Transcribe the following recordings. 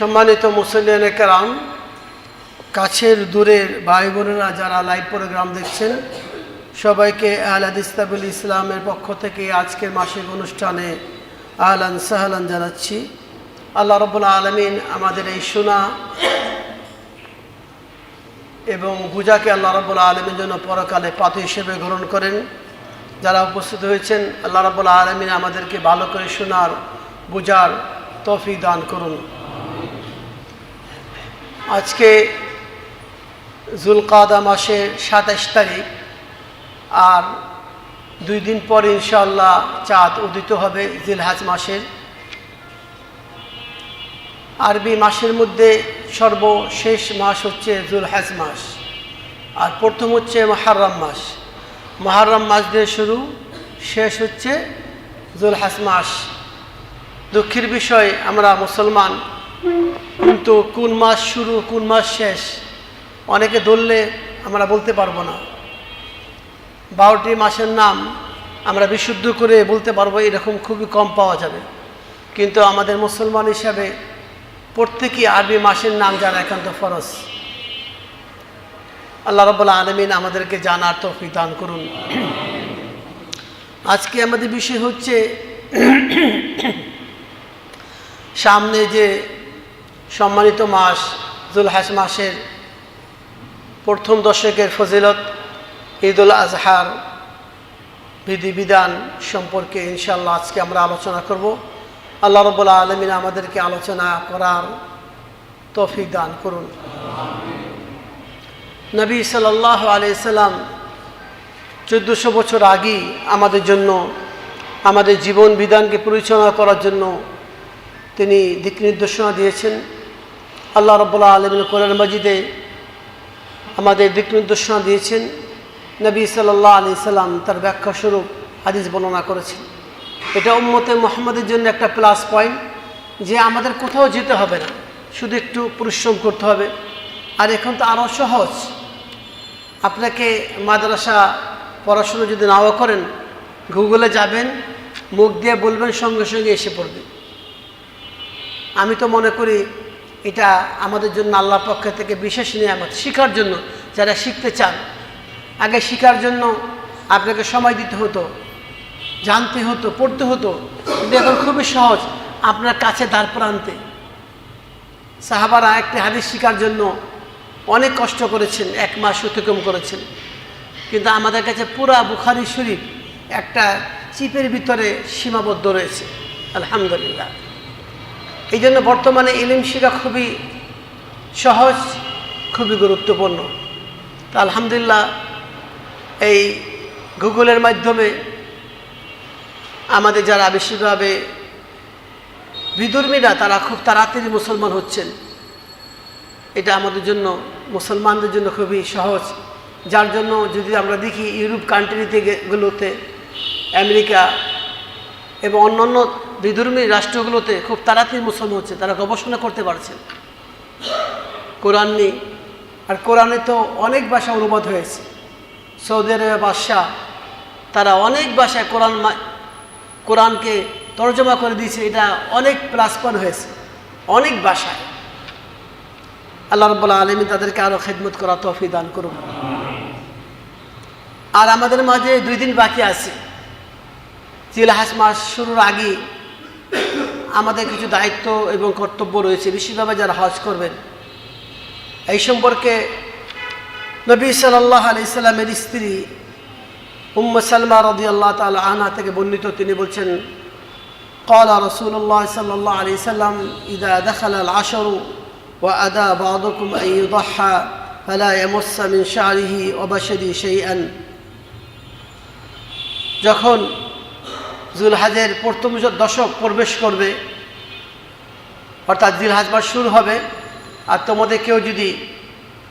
সম্মানিত মুসল্লিয়ানে কেরাম, কাছের দূরের ভাই বোনেরা যারা লাইভ প্রোগ্রাম দেখছেন, সবাইকে আহলে হাদিস তাবলীগ ইসলামের পক্ষ থেকে আজকের মাসিক অনুষ্ঠানে আহলান সাহলান জানাচ্ছি। আল্লাহ রাব্বুল আলামিন আমাদের এই শোনা এবং বুঝাকে আল্লাহ রাব্বুল আলামিন জন্য পরকালে পাথর হিসেবে গ্রহণ করেন। যারা উপস্থিত হয়েছেন, আল্লাহ রাব্বুল আলামিন আমাদেরকে ভালো করে শোনার বুঝার তৌফিক দান করুন। আজকে যুলকাদা মাসের ২৭ তারিখ, আর ২ দিন পরে ইনশাআল্লাহ চাঁদ উদিত হবে জিলহজ মাসের। আরবি মাসের মধ্যে সর্বশেষ মাস হচ্ছে যুলহজ মাস, আর প্রথম হচ্ছে মুহররম মাস। মুহররম মাস দিয়ে শুরু, শেষ হচ্ছে যুলহজ মাস। দুঃখের বিষয় আমরা মুসলমান, কিন্তু কোন মাস শুরু কোন মাস শেষ অনেকে ধরলে আমরা বলতে পারবো না। 12টি মাসের নাম আমরা বিশুদ্ধ করে বলতে পারবো, এরকম খুবই কম পাওয়া যাবে। কিন্তু আমাদের মুসলমান হিসাবে প্রত্যেকই আরবি মাসের নাম জানা একান্ত ফরজ। আল্লাহ রাব্বুল আলামিন আমাদেরকে জানার তৌফিক দান করুন। আজকে আমাদের বিষয় হচ্ছে সামনে যে সম্মানিত মাস যুলহজ মাসের প্রথম দশকের ফজিলত, ঈদুল আজহার বিধিবিধান সম্পর্কে ইনশাআল্লাহ আজকে আমরা আলোচনা করব। আল্লাহ রাব্বুল আলামিন আমাদেরকে আলোচনা করার তৌফিক দান করুন। নবী সাল্লাল্লাহু আলাইহি সাল্লাম 1400 বছর আগে আমাদের জন্য, আমাদের জীবন বিধানকে পরিচালনা করার জন্য তিনি দিক নির্দেশনা দিয়েছেন। আল্লাহ রাব্বুল আলামিন কোরআন মাজিদে আমাদের দিক নির্দেশনা দিয়েছেন। নবী সাল্লাল্লাহু আলাইহি সাল্লাম তার ব্যাখ্যা স্বরূপ হাদিস বর্ণনা করেছেন। এটা উম্মতে মুহাম্মাদের জন্য একটা প্লাস পয়েন্ট, যে আমাদের কোথাও যেতে হবে না, শুধু একটু পরিশ্রম করতে হবে। আর এখন তো আরও সহজ, আপনাকে মাদ্রাসা পড়াশুনো যদি নাও করেন, গুগলে যাবেন, মুখ দিয়ে বলবেন, সঙ্গে সঙ্গে এসে পড়বে। আমি তো মনে করি এটা আমাদের জন্য আল্লাহর পক্ষ থেকে বিশেষ নিয়ামত, শেখার জন্য। যারা শিখতে চান, আগে শেখার জন্য আপনাকে সময় দিতে হতো, জানতে হতো, পড়তে হতো, কিন্তু এখন খুবই সহজ আপনার কাছে দ্বার প্রান্তে। সাহাবারা একটি হাদিস শেখার জন্য অনেক কষ্ট করেছেন, 1 মাস অতিক্রম করেছেন, কিন্তু আমাদের কাছে পুরা বুখারী শরীফ একটা চিপের ভিতরে সীমাবদ্ধ রয়েছে। আলহামদুলিল্লাহ। এই জন্য বর্তমানে ইলম শেখা খুবই সহজ, খুবই গুরুত্বপূর্ণ। তা আলহামদুলিল্লাহ, এই গুগলের মাধ্যমে আমাদের যারা বেশিরভাবে বিধর্মীরা, তারা খুব তাড়াতাড়ি মুসলমান হচ্ছেন। এটা আমাদের জন্য, মুসলমানদের জন্য খুবই সহজ। যার জন্য যদি আমরা দেখি ইউরোপ কান্ট্রিতে গুলোতে, আমেরিকা এবং অন্যান্য বিধর্মী রাষ্ট্রগুলোতে খুব তাড়াতাড়ি মুসলমান হচ্ছে, তারা গবেষণা করতে পারছেন। কোরআন নেই, আর কোরআনে তো অনেক ভাষা অনুবাদ হয়েছে। সৌদি আরবের বাদশাহ তারা অনেক ভাষায় কোরআনকে তর্জমা করে দিয়েছে। এটা অনেক প্লাস পয়েন্ট হয়েছে, অনেক ভাষায়। আল্লাহ রাব্বুল আলামিন তাদেরকে আরও খেদমত করা তৌফিক দান করুন। আর আমাদের মাঝে 2 দিন বাকি আছে জিলহজ মাস শুরুর আগে। আমাদের কিছু দায়িত্ব এবং কর্তব্য রয়েছে, বিশেষভাবে যারা হজ করবেন। এই সম্পর্কে নবী সাল্লাল্লাহু আলাইহি সাল্লামের স্ত্রী উম্মে সালমা রাদিয়াল্লাহু তাআলা আনহা থেকে বর্ণিত, তিনি বলছেন, ক্বালা রাসূলুল্লাহ সাল্লাল্লাহু আলাইহি সাল্লাম, ইযা দাখালা আল-আশরু ওয়া আদা বা'দুকুম আন ইউদাহহা ফালা ইয়ামাসসা মিন শা'রিহি ওয়া বাশারি শাইআন। যখন যুলহজের প্রথম দশক প্রবেশ করবে, অর্থাৎ জিলহজ মাস শুরু হবে, আর তোমাদের কেউ যদি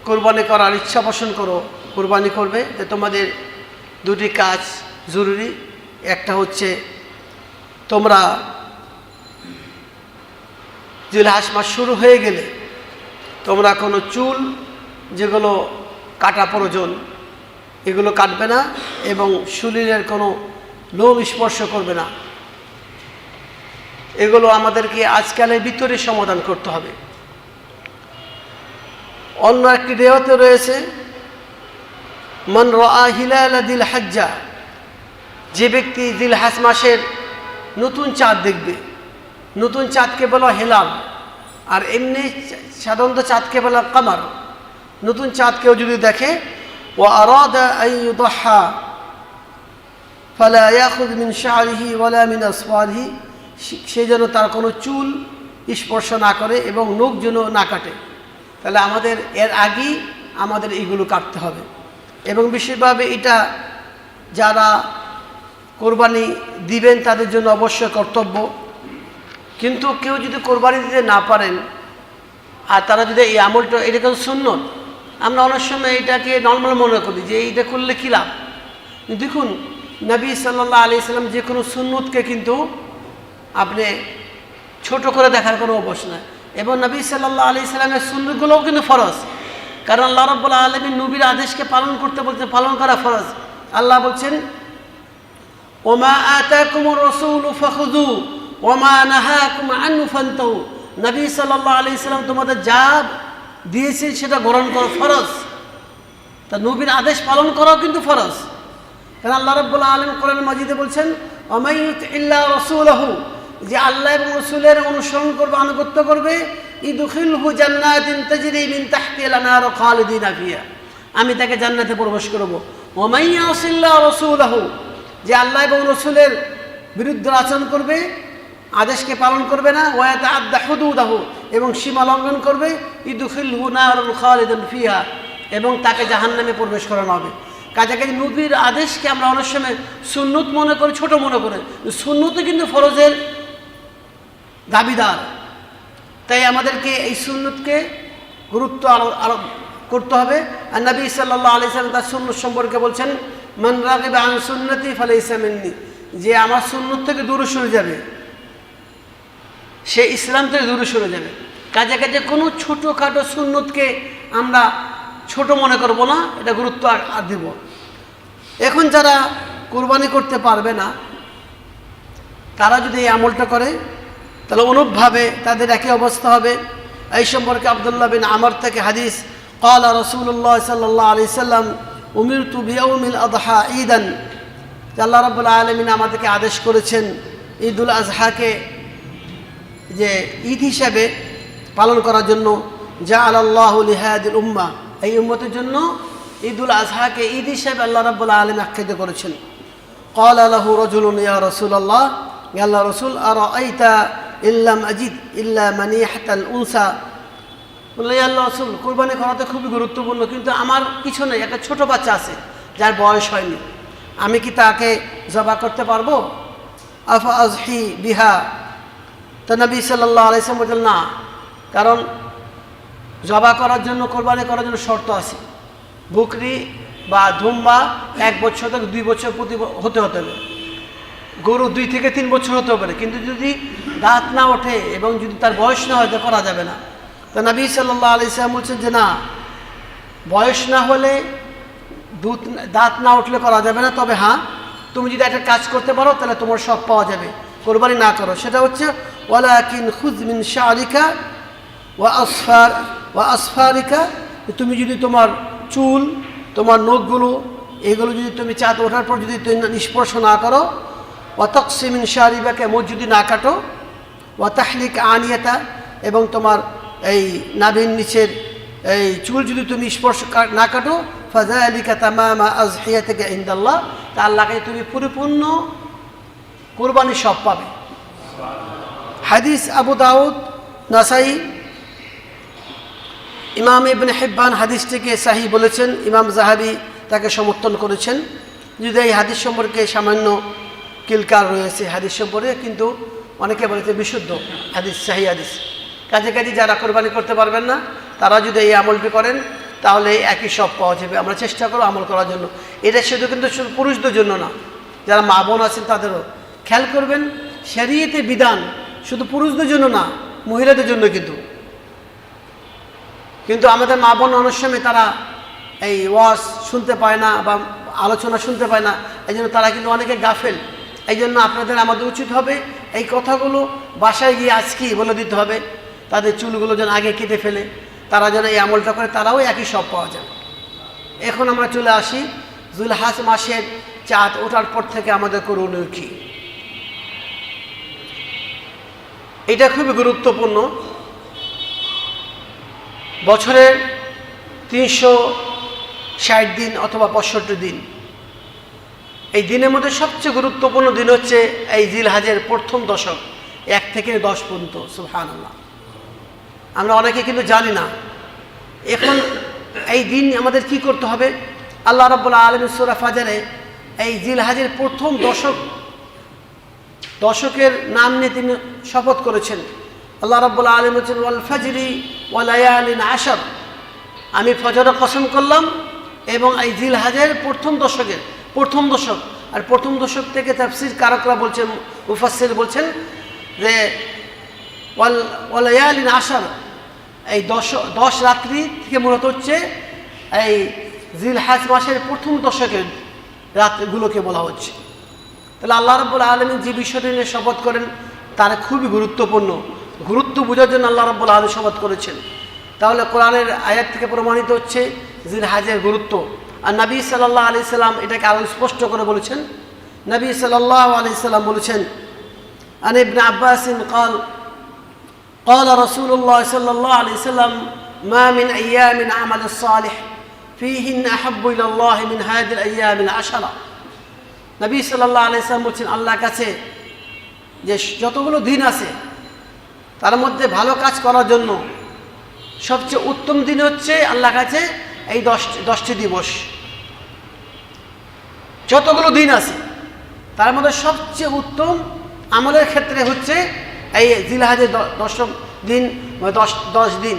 কোরবানি করার ইচ্ছা পোষণ করো, কোরবানি করবে, যে তোমাদের 2টি কাজ জরুরি। একটা হচ্ছে তোমরা জিলহজ মাস শুরু হয়ে গেলে তোমরা কোনো চুল যেগুলো কাটা প্রয়োজন এগুলো কাটবে না, এবং শরীরের কোনো লোম স্পর্শ করবে না। এগুলো আমাদেরকে আজকালের ভিতরে সমাধান করতে হবে। অন্য একটি রিওয়ায়াতে রয়েছে মান রাআ হিলাল দিল হজ্জা, যে ব্যক্তি দিল হজ মাসের নতুন চাঁদ দেখবে, নতুন চাঁদকে বলা হেলাল, আর এমনি সাধারণত চাঁদকে বলা কামার। নতুন চাঁদ কেউ যদি দেখে, ও আরাদা আন ইউদহা ফালা ইয়াখুয মিন শা'রিহি ওয়ালা মিন আসফারিহি, সে যেন তার কোনো চুল স্পর্শ না করে এবং নখ যেন না কাটে। তাহলে আমাদের এর আগেই আমাদের এইগুলো কাটতে হবে। এবং বিশেষভাবে এটা যারা কোরবানি দিবেন তাদের জন্য অবশ্যই কর্তব্য। কিন্তু কেউ যদি কোরবানি দিতে না পারেন আর তারা যদি এই আমলটা, এটা কিন্তু সুন্নত, আমরা অনেক সময় এটাকে নর্মাল মনে করি যে এইটা করলে কী লাভ। দেখুন নবী সাল্লাল্লাহু আলাইহি সাল্লাম যে কোনো সুন্নতকে কিন্তু আপনি ছোট করে দেখার কোনো অবস্থা নাই। এবং নবী সাল্লাল্লাহু আলাইহি সাল্লামের সুন্নতগুলোও কিন্তু ফরজ, কারণ আল্লাহ রাব্বুল আলামিন নবীর আদেশকে পালন করতে বলতে পালন করা ফরজ। আল্লাহ বলছেন ওমা আতাকুমুর রাসূলু ফাখুযু ওমা নাহাকুম আনহু ফান্তাহু, নবী সাল্লাল্লাহু আলাইহি সাল্লাম তোমাদের যা দিয়েছেন সেটা গ্রহণ করা ফরজ। তা নবীর আদেশ পালন করাও কিন্তু ফরজ, কারণ আল্লাহ রাব্বুল আলামিন কোরআন মাজিদে বলছেন ওমাই ইউতিল্লাহ রাসূলহু, যে আল্লাহ এবং রাসূলের অনুসরণ করবে, আনুগত্য করবে, ইদখিলহু জান্নাতিন তাজরি মিন তাহতিহাল আনহার খালিদিনা ফিহা, আমি তাকে জান্নাতে প্রবেশ করব। ওমাই ইয়াসিল্লাহ রাসূলহু, যে আল্লাহ এবং রাসূলের বিরুদ্ধে আচরণ করবে, আদেশকে পালন করবে না, ওয়া ইয়াতাআদ্দা হুদুদাহু, এবং সীমা লঙ্ঘন করবে, ইদখিলহু নারুন খালিদান ফিহা, এবং তাকে জাহান্নামে প্রবেশ করানো হবে। কাছাকাছি নবীর আদেশকে আমরা অনেক সময় সুন্নত মনে করি, ছোট মনে করি, সুন্নতও কিন্তু ফরজের দাবিদার। তাই আমাদেরকে এই সুন্নতকে গুরুত্ব আরোপ করতে হবে। আর নবী সাল্লাল্লাহু আলাইহি সাল্লাম তার সুন্নত সম্পর্কে বলছেন মান রাগিবা আন সুন্নতি ফালাইসা মিন্নি, যে আমার সুন্নত থেকে দূরে সরে যাবে সে ইসলাম থেকে দূরে সরে যাবে। কাছাকাছি কোনো ছোটোখাটো সুন্নতকে আমরা ছোট মনে করব না, এটা গুরুত্ব আর দেব। এখন যারা কুরবানি করতে পারবে না তারা যদি এই আমলটা করে তাহলে অনুপভাবে তাদের একই অবস্থা হবে। এই সম্পর্কে আব্দুল্লাহ বিন আমর থেকে হাদিস, ক্বালা রাসূলুল্লাহ সাল্লাল্লাহু আলাইহি সাল্লাম উমিরতু বিয়াউমিল আযহা ঈদান, আল্লাহ রাব্বুল আলামিন আমাদেরকে আদেশ করেছেন ঈদুল আযহাকে যে ঈদ হিসাবে পালন করার জন্য। জাআলাল্লাহু লিহাদিল উম্মাহ, এই উম্মতের জন্য ঈদুল আযহাকে ঈদ হিসাবে আল্লাহ রাব্বুল আলামিন আখ্যায়িত করেছেন। ক্বালা লাহু রাজুলুন ইয়া রাসূলুল্লাহ, ইয়া আল্লাহর রাসূল আরাআইতা ইল্লাম আজিদ ইল্লা মানিহাতাল উনসা, বললেন ইয়া আল্লাহর রাসূল কুরবানি করা তো খুবই গুরুত্বপূর্ণ, কিন্তু আমার কিছু নেই, একটা ছোট বাচ্চা আছে যার বয়স হয়নি, আমি কি তাকে জবাই করতে পারবো? আফা আযহি বিহা, তো নবী সাল্লাল্লাহু আলাইহি ওয়াসাল্লাম বললেন না, কারণ জবাই করার জন্য, কোরবানি করার জন্য শর্ত আছে। বকরি বা দুম্বা 1 বছর থেকে 2 বছর প্রতি হতে হবে, গরু 2 থেকে 3 বছর হতে পারে, কিন্তু যদি দাঁত না ওঠে এবং যদি তার বয়স না হয় তা করা যাবে না। তো নবী সাল্লাল্লাহু আলাইহি ওয়াসাল্লাম বলছেন যে না, বয়স না হলে, দাঁত না উঠলে করা যাবে না, তবে হ্যাঁ তুমি যদি একটা কাজ করতে পারো তাহলে তোমার সব পাওয়া যাবে, কোরবানি না করো। সেটা হচ্ছে ওয়ালাকিন খুয মিন শা'রিকা ওয়া আসফারিকা, তুমি যদি তোমার চুল, তোমার নখগুলো, এগুলো যদি তুমি চাঁদ ওঠার পর যদি তুমি স্পর্শ না করো, ওয়া তাকসি মিন শারিবাকা, মুখ যদি না কাটো, ওয়া তাহলিক আনিয়াতা, এবং তোমার এই নাভির নিচের এই চুল যদি তুমি স্পর্শ না কাটো, ফাযালিকা তামামা আযহিয়াতিকা ইনদাল্লাহ, তা আল্লাহকে তুমি পরিপূর্ণ কুরবানি সব পাবে। হাদিস আবু দাউদ, নাসাই, ইমাম ইবনে হিব্বান হাদিসটিকে সাহিহ বলেছেন, ইমাম যাহাবী তাকে সমর্থন করেছেন। যদি এই হাদিস সম্পর্কে সামান্য কিলকার রয়েছে হাদিস সম্পর্কে, কিন্তু অনেকে বলেছে বিশুদ্ধ হাদিস, সাহিহ হাদিস। কাছাকাছি যারা কোরবানি করতে পারবেন না তারা যদি এই আমলটি করেন তাহলে একই সব পাওয়া যাবে। আমরা চেষ্টা করব আমল করার জন্য। এটা শুধু কিন্তু পুরুষদের জন্য না, যারা মা বোন আছেন তাদেরও খেয়াল করবেন, শরীয়তে বিধান শুধু পুরুষদের জন্য না, মহিলাদের জন্য কিন্তু আমাদের মা বোন অনেক সময় তারা এই ওয়াজ শুনতে পায় না বা আলোচনা শুনতে পায় না, এই জন্য তারা কিন্তু অনেকে গাফেল। এই জন্য আপনাদের আমাদের উচিত হবে এই কথাগুলো বাসায় গিয়ে আজকেই বলে দিতে হবে, তাদের চুলগুলো যেন আগে কেটে ফেলে, তারা যেন এই আমলটা করে, তারাও একই সব পাওয়া যাবে। এখন আমরা চলে আসি যুলহজ মাসের চাঁদ ওঠার পর থেকে আমাদের করণীয় কি। এটা খুবই গুরুত্বপূর্ণ। বছরের 360 দিন অথবা 65 দিন, এই দিনের মধ্যে সবচেয়ে গুরুত্বপূর্ণ দিন হচ্ছে এই জিলহজের প্রথম দশক, 1 থেকে 10 পর্যন্ত। সুবহানাল্লাহ, আমরা অনেকে কিন্তু জানি না। এখন এই দিন আমাদের কি করতে হবে? আল্লাহ রাব্বুল আলামিন সূরা ফাজরে এই জিলহজের প্রথম দশকের নাম নিয়ে তিনি শপথ করেছেন। আল্লাহ রাব্বুল আলামিন বলেছেন, ওয়াল ফাজরি ওয়া লায়ালিন আশর, আমি ফজরের কসম করলাম এবং এই জিলহজের প্রথম দশক। আর প্রথম দশক থেকে তাফসীর কারকরা বলছেন, মুফাসসির বলছেন যে ওয়াল লায়ালিন আশর, এই 10 রাত্রি থেকে মূলত হচ্ছে এই জিলহজ মাসের প্রথম দশকের রাতগুলোকে বলা হচ্ছে। তাহলে আল্লাহ রাব্বুল আলামিন যে বিষয়টি নিয়ে শপথ করেন তার খুবই গুরুত্বপূর্ণ। গুরুত্ব বোঝার জন্য আল্লাহ রাব্বুল আলামিন শপথ করেছেন। তাহলে কোরআনের আয়াত থেকে প্রমাণিত হচ্ছে জিলহজের গুরুত্ব। আর নবী সাল্লাল্লাহু আলাইহি সাল্লাম এটাকে আরও স্পষ্ট করে বলেছেন। নবী সাল্লাল্লাহু আলাইহি সাল্লাম বলেছেন, আন ইবনে আব্বাস قال قال رسول الله صلى الله عليه وسلم ما من أيام عمل الصالح فيهن أحب إلى الله من هذه الأيام العشرة। নবী সাল্লাল্লাহু আলাইহি সাল্লাম বলছেন, আল্লাহর কাছে যে যতগুলো দিন আছে তার মধ্যে ভালো কাজ করার জন্য সবচেয়ে উত্তম দিন হচ্ছে আল্লাহর কাছে এই 10টি দিবস। যতগুলো দিন আছে তার মধ্যে সবচেয়ে উত্তম আমলের ক্ষেত্রে হচ্ছে এই জিলহজের 10ম দিন, 10 দিন।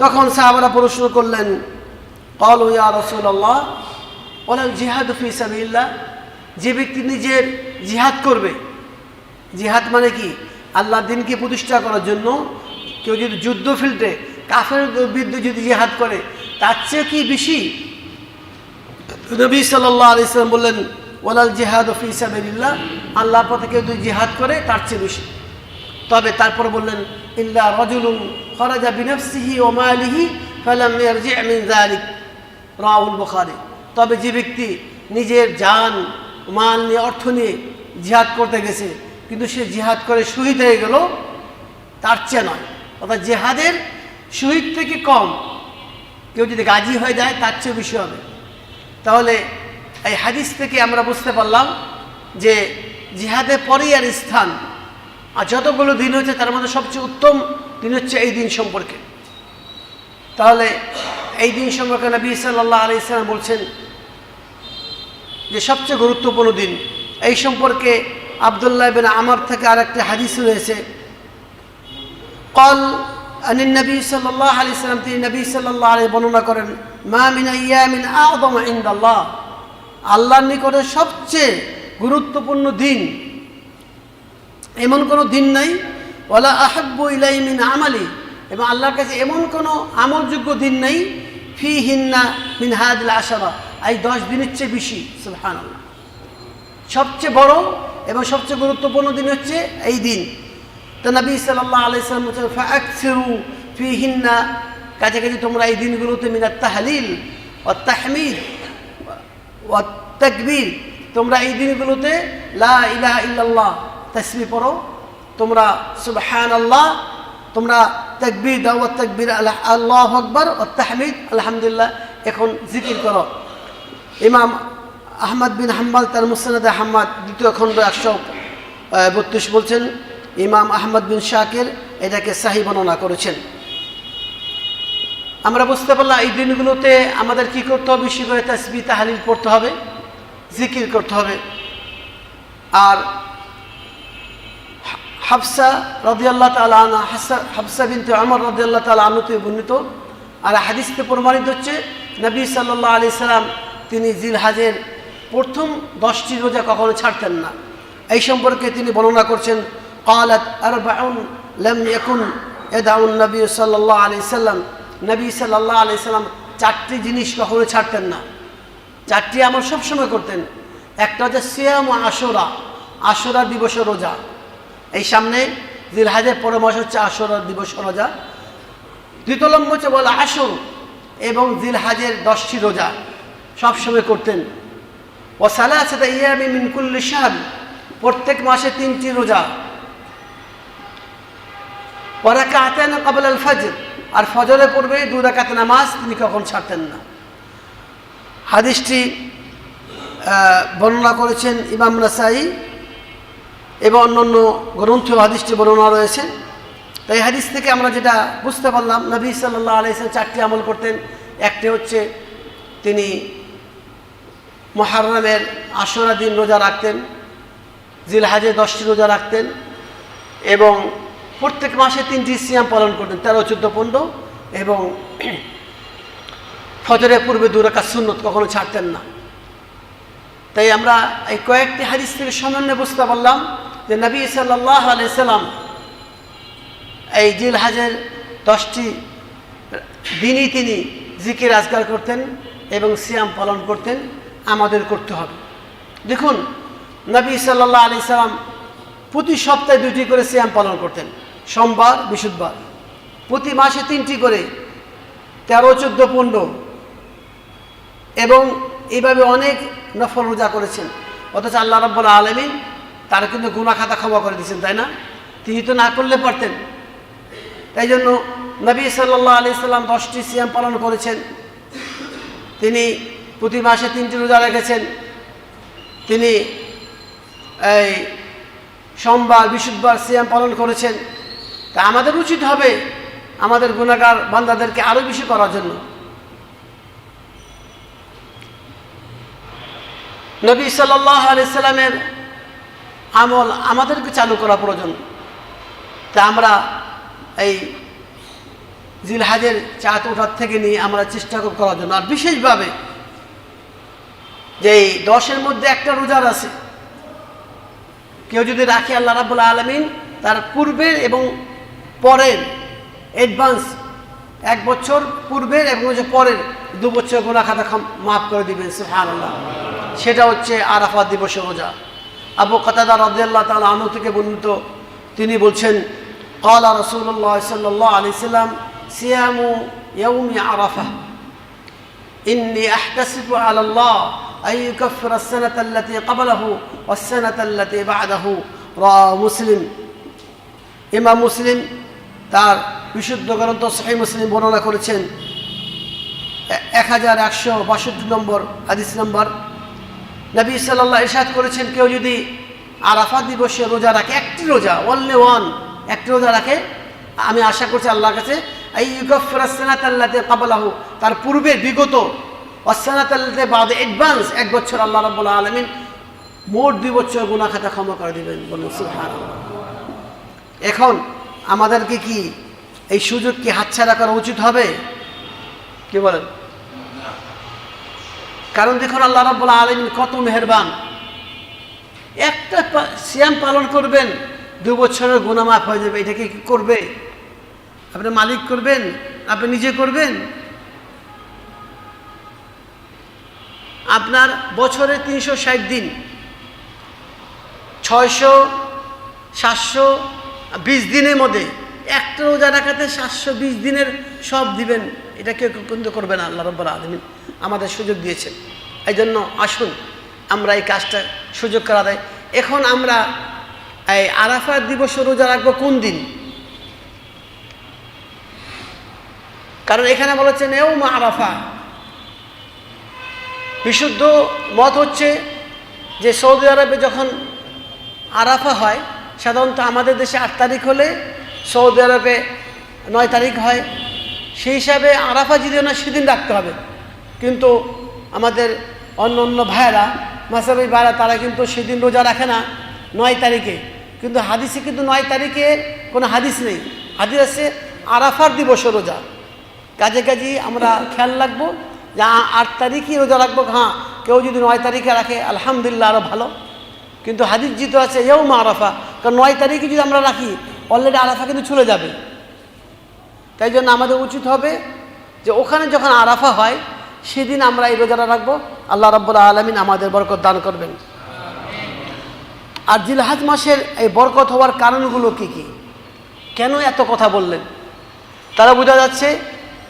তখন সাহাবারা প্রশ্ন করলেন, ক্বালু ইয়া রাসূলুল্লাহ ওয়ালাল জিহাদু ফি সাবিলিল্লাহ, যে ব্যক্তি নিজের জিহাদ করবে, জিহাদ মানে কি? আল্লাহর দ্বীনকে প্রতিষ্ঠা করার জন্য কেউ যদি যুদ্ধ ফিল্ডে কাফেরদের বিরুদ্ধে যদি জিহাদ করে, তার চেয়ে কি বেশি? নবী সাল্লাল্লাহু আলাইহি সাল্লাম বললেন, ওয়ালাল জিহাদু ফি সাবিলিল্লাহ, আল্লাহর পথে কেউ যদি জিহাদ করে তার চেয়ে বেশি। তবে তারপর বললেন, ইল্লা রাজুলুন খারাজা বিনাফসিহি ওয়া মালিহি ফালাম ইয়ারজি' মিন যালিক, রাওয়াহুল বুখারী। তবে যে ব্যক্তি নিজের জান, মাল নিয়ে, অর্থ নিয়ে জিহাদ করতে গেছে কিন্তু সে জিহাদ করে শহীদ হয়ে গেল, তার চেয়ে নয়। অর্থাৎ জিহাদের শহীদ থেকে কম কেউ যদি গাজী হয়ে যায় তার চেয়ে বেশি হবে। তাহলে এই হাদিস থেকে আমরা বুঝতে পারলাম যে জিহাদের পরেই আর স্থান, আর যতগুলো দিন হচ্ছে তার মধ্যে সবচেয়ে উত্তম দিন হচ্ছে এই দিন সম্পর্কে। তাহলে এই দিন সম্পর্কে নবী সাল্লাল্লাহু আলাইহি সাল্লাম বলছেন যে সবচেয়ে গুরুত্বপূর্ণ দিন। এই সম্পর্কে আব্দুল্লাহ বিন আমর থেকে আরেকটি হাদিস রয়েছে, قال أن النبي صلى الله عليه وسلم, তিনি নবী সাল্লাল্লাহু আলাইহি বর্ণনা করেন, মা মিন আইয়ামিন আ'যাম ইনদাল্লাহ, আল্লাহর নিকটে সবচেয়ে গুরুত্বপূর্ণ দিন এমন কোনো দিন নাই, ওয়ালা আহাব্বু ইলাইহি মিন আমালি, এবং আল্লাহর কাছে এমন কোনো আমলযোগ্য দিন নেই, ফিহিন্না মিন হাদিল আশারা, এই 10 দিনের চেয়ে বেশি। সুবহানাল্লাহ, সবচেয়ে বড় এবং সবচেয়ে গুরুত্বপূর্ণ দিন হচ্ছে এই দিন। তো নবী সাল্লাল্লাহু আলাইহি সাল্লাম বলেছেন, ফাআকসিরু ফিহিন্না, কাছে কাছে তোমরা এই দিনগুলোতে মিনাত তাহলিল ওয়াত তাহমিদ ওয়াত তাকবীর, তোমরা এই দিনগুলোতে লা ইলাহা ইল্লাল্লাহ তাসবিহ পড়ো, তোমরা সুবহানাল্লাহ, তোমরা তাকবীর দাও, ওয়াত তাকবীর আল্লাহু আকবার, ওয়াত তাহমিদ আলহামদুলিল্লাহ এখন জিকির করো। ইমাম আহমদ বিন হাম্বল তার মুসনাদে আহমদ 2য় খণ্ড 132 বলছেন, ইমাম আহমদ বিন শাকির এটাকে সহিহ বর্ণনা করেছেন। আমরা বুঝতে পারলাম এই দিনগুলোতে আমাদের কি করতে হবে? বেশি করে তাসবিহ তাহলিল পড়তে হবে, জিকির করতে হবে। আর হাফসা রাদিয়াল্লাহু তাআলা আনহা, হাফসা বিনতে ওমর রাদিয়াল্লাহু তাআলা আনহা বর্ণিত, আর হাদিসে প্রমাণিত হচ্ছে নবী সাল্লাল্লাহু আলাইহি সাল্লাম তিনি জিলহজের প্রথম 10টি রোজা কখনো ছাড়তেন না। এই সম্পর্কে তিনি বর্ণনা করছেন, قالت 40 لم يكن يدع النبي صلى الله عليه وسلم, নবী সাল্লাল্লাহু আলাইহি সাল্লাম 4টি জিনিস কখনো ছাড়তেন না, 4টি আমল সবসময় করতেন। একটা হচ্ছে সিয়াম আশুরা, আশুরা দিবসের রোজা। এই সামনে জিলহজের পরের মাস হচ্ছে আশুরা দিবস রোজা। দ্বিতীয় নম্বর হচ্ছে বলে আশুর, এবং জিলহাজের 10টি রোজা সবসময় করতেন। ও সালাসাতা আইয়ামিন মিন কুল্লি শাহর, প্রত্যেক মাসে 3টি রোজা। ওয়া রাকাতান ক্বাবলা আল ফজর, আর ফজরের পূর্বে 2 রাকাত নামাজ তিনি কখন ছাড়তেন না। হাদিসটি বর্ণনা করেছেন ইমাম নাসাই এবং অন্যান্য গ্রন্থ হাদিসটি বর্ণনা রয়েছে। তাই হাদিস থেকে আমরা যেটা বুঝতে পারলাম, নবী সাল্লাল্লাহু আলাইহি ওয়াসাল্লাম 4টি আমল করতেন। একটি হচ্ছে তিনি মুহররমের আশুরা দিন রোজা রাখতেন, জিলহাজে 10টি রোজা রাখতেন, এবং প্রত্যেক মাসে 3টি সিয়াম পালন করতেন, 13, 14, 15, এবং ফজরের পূর্বে 2 রাকাত সুন্নত কখনো ছাড়তেন না। তাই আমরা এই কয়েকটি হাদিস থেকে সমন্বয়ে বুঝতে পারলাম যে নবী সাল্লাল্লাহু আলাইহি ওয়াসাল্লাম এই জিলহাজের 10টি দিনই তিনি জিকির আজকার করতেন এবং সিয়াম পালন করতেন, আমাদের করতে হবে। দেখুন, নবী সাল্লাল্লাহু আলাইহি ওয়াসাল্লাম প্রতি সপ্তাহে 2টি করে সিয়াম পালন করতেন, সোমবার, বৃহস্পতিবার। প্রতি মাসে 3টি করে, 13, 14, 15, এবং এইভাবে অনেক নফল রোজা করেছেন। অথচ আল্লাহ রাব্বুল আলামিন তার কিন্তু গুনাহ খাতা ক্ষমা করে দিয়েছেন, তাই না? তিনি তো না করলে পারতেন। তাই জন্য নবী সাল্লাল্লাহু আলাইহি ওয়াসাল্লাম 10টি সিয়াম পালন করেছেন। তিনি প্রতি মাসে 3টি রোজা রেখেছেন। তিনি এই সোমবার, বৃহস্পতিবার সিয়াম পালন করেছেন। তা আমাদের উচিত হবে আমাদের গুনাহগার বান্দাদেরকে আরও বেশি করার জন্য। নবী সাল্লাল্লাহু আলাইহি ওয়াসাল্লামের আমল আমাদেরকে চালু করা প্রয়োজন। তা আমরা এই জিলহাজের চাঁদ ওঠার থেকে নিয়ে আমরা চেষ্টা করার জন্য, আর বিশেষভাবে যে 10-এর মধ্যে একটা রোজার আছে, কেউ যদি রাখে, আল্লাহ রাব্বুল আলামিন তার পূর্বের এবং পরের অ্যাডভান্স 1 বছর পূর্বের এবং পরের 2 বছর গুনাহ খাতা মাফ করে দিবেন, সুবহানাল্লাহ। সেটা হচ্ছে আরাফাত দিবসের রোজা। আবু কাতাদা রাদিয়াল্লাহু তাআলা আনহু থেকে বর্ণিত, তিনি বলছেন, ক্বালা রাসূলুল্লাহ সাল্লাল্লাহু আলাইহি ওয়াসাল্লাম সিয়ামু ইয়াউমি আরাফা ইন্নী আহতাসিবু আলাল্লাহ আন ইউকাফফিরা আস-সানাতা আল্লাতী ক্বাবলাহু ওয়াস-সানাতা আল্লাতী বা'দাহু। রাওয়াহু মুসলিম। ইমাম মুসলিম তার বিশুদ্ধ গ্রন্থ সহিহ মুসলিম বর্ণনা করেছেন 1162 নম্বর হাদিস নম্বর। নবী সাল্লাল্লাহু ইরশাদ করেছেন, কেউ যদি আরাফাত দিবসে রোজা রাখে, একটি রোজা, অনলি ওয়ান, একটি রোজা রাখে, আমি আশা করছি আল্লাহর কাছে আইয়ুকাফফিরা আস-সানাতা আল্লাতী ক্বাবলাহু, তার পূর্বে বিগত, ওয়াস-সানাতা আল্লাতী বা'দা, অ্যাডভান্স 1 বছর আল্লাহ রাব্বুল আলামিন মোট 2 বছর গুনাহ খাতা ক্ষমা করে দিবেন। বলুন সুবহানাল্লাহ। এখন আমাদেরকে কি এই সুযোগ কি হাতছাড়া করা উচিত হবে? কি বলেন? কারণ দেখুন, আল্লাহ রাব্বুল আলামিন কত মেহেরবান। একটা সিয়াম পালন করবেন, 2 বছরের গুনাহ মাফ হয়ে যাবে। এটাকে কি করবে? আপনি মালিক করবেন? আপনি নিজে করবেন? আপনার বছরে 360 দিন, 720 দিনের মধ্যে একটা রোজা রাখাতে 720 দিনের সব দিবেন। এটা কেউ কিন্তু করবে না। আল্লাহ রাব্বুল আলামিন আমাদের সুযোগ দিয়েছেন। এই জন্য আসুন আমরা এই কাজটা সুযোগ করা দেয়। এখন আমরা এই আরাফাত দিবস রোজা রাখবো কোন দিন? কারণ এখানে বলেছেন ইয়াউমা আরাফা। বিশুদ্ধ মত হচ্ছে যে সৌদি আরবে যখন আরাফা হয়, সাধারণত আমাদের দেশে 8 তারিখ হলে সৌদি আরবে 9 তারিখ হয়। সেই হিসাবে আরাফা যদিও না সেদিন রাখতে হবে, কিন্তু আমাদের অন্য অন্য ভাইয়েরা, মাসাবি ভাইয়েরা, তারা কিন্তু সেদিন রোজা রাখে না 9 তারিখে। কিন্তু হাদিসে কিন্তু 9 তারিখে কোনো হাদিস নেই। হাদিস আছে আরাফার দিবসে রোজা। কাজে কাজেই আমরা খেয়াল রাখবো যে 8 তারিখই রোজা রাখবো। হ্যাঁ, কেউ যদি 9 তারিখে রাখে আলহামদুলিল্লাহ আরও ভালো। কিন্তু হাদিস যেহেতু আছে ইয়াউমা আরাফা, কারণ 9 তারিখে যদি আমরা রাখি অলরেডি আরাফা কিন্তু চলে যাবে। তাই জন্য আমাদের উচিত হবে যে ওখানে যখন আরাফা হয় সেদিন আমরা এই রোজাটা রাখবো। আল্লাহ রাব্বুল আলামিন আমাদের বরকত দান করবেন। আর জিলহজ মাসের এই বরকত হওয়ার কারণগুলো কি কি? কেন এত কথা বললেন? তারা বোঝা যাচ্ছে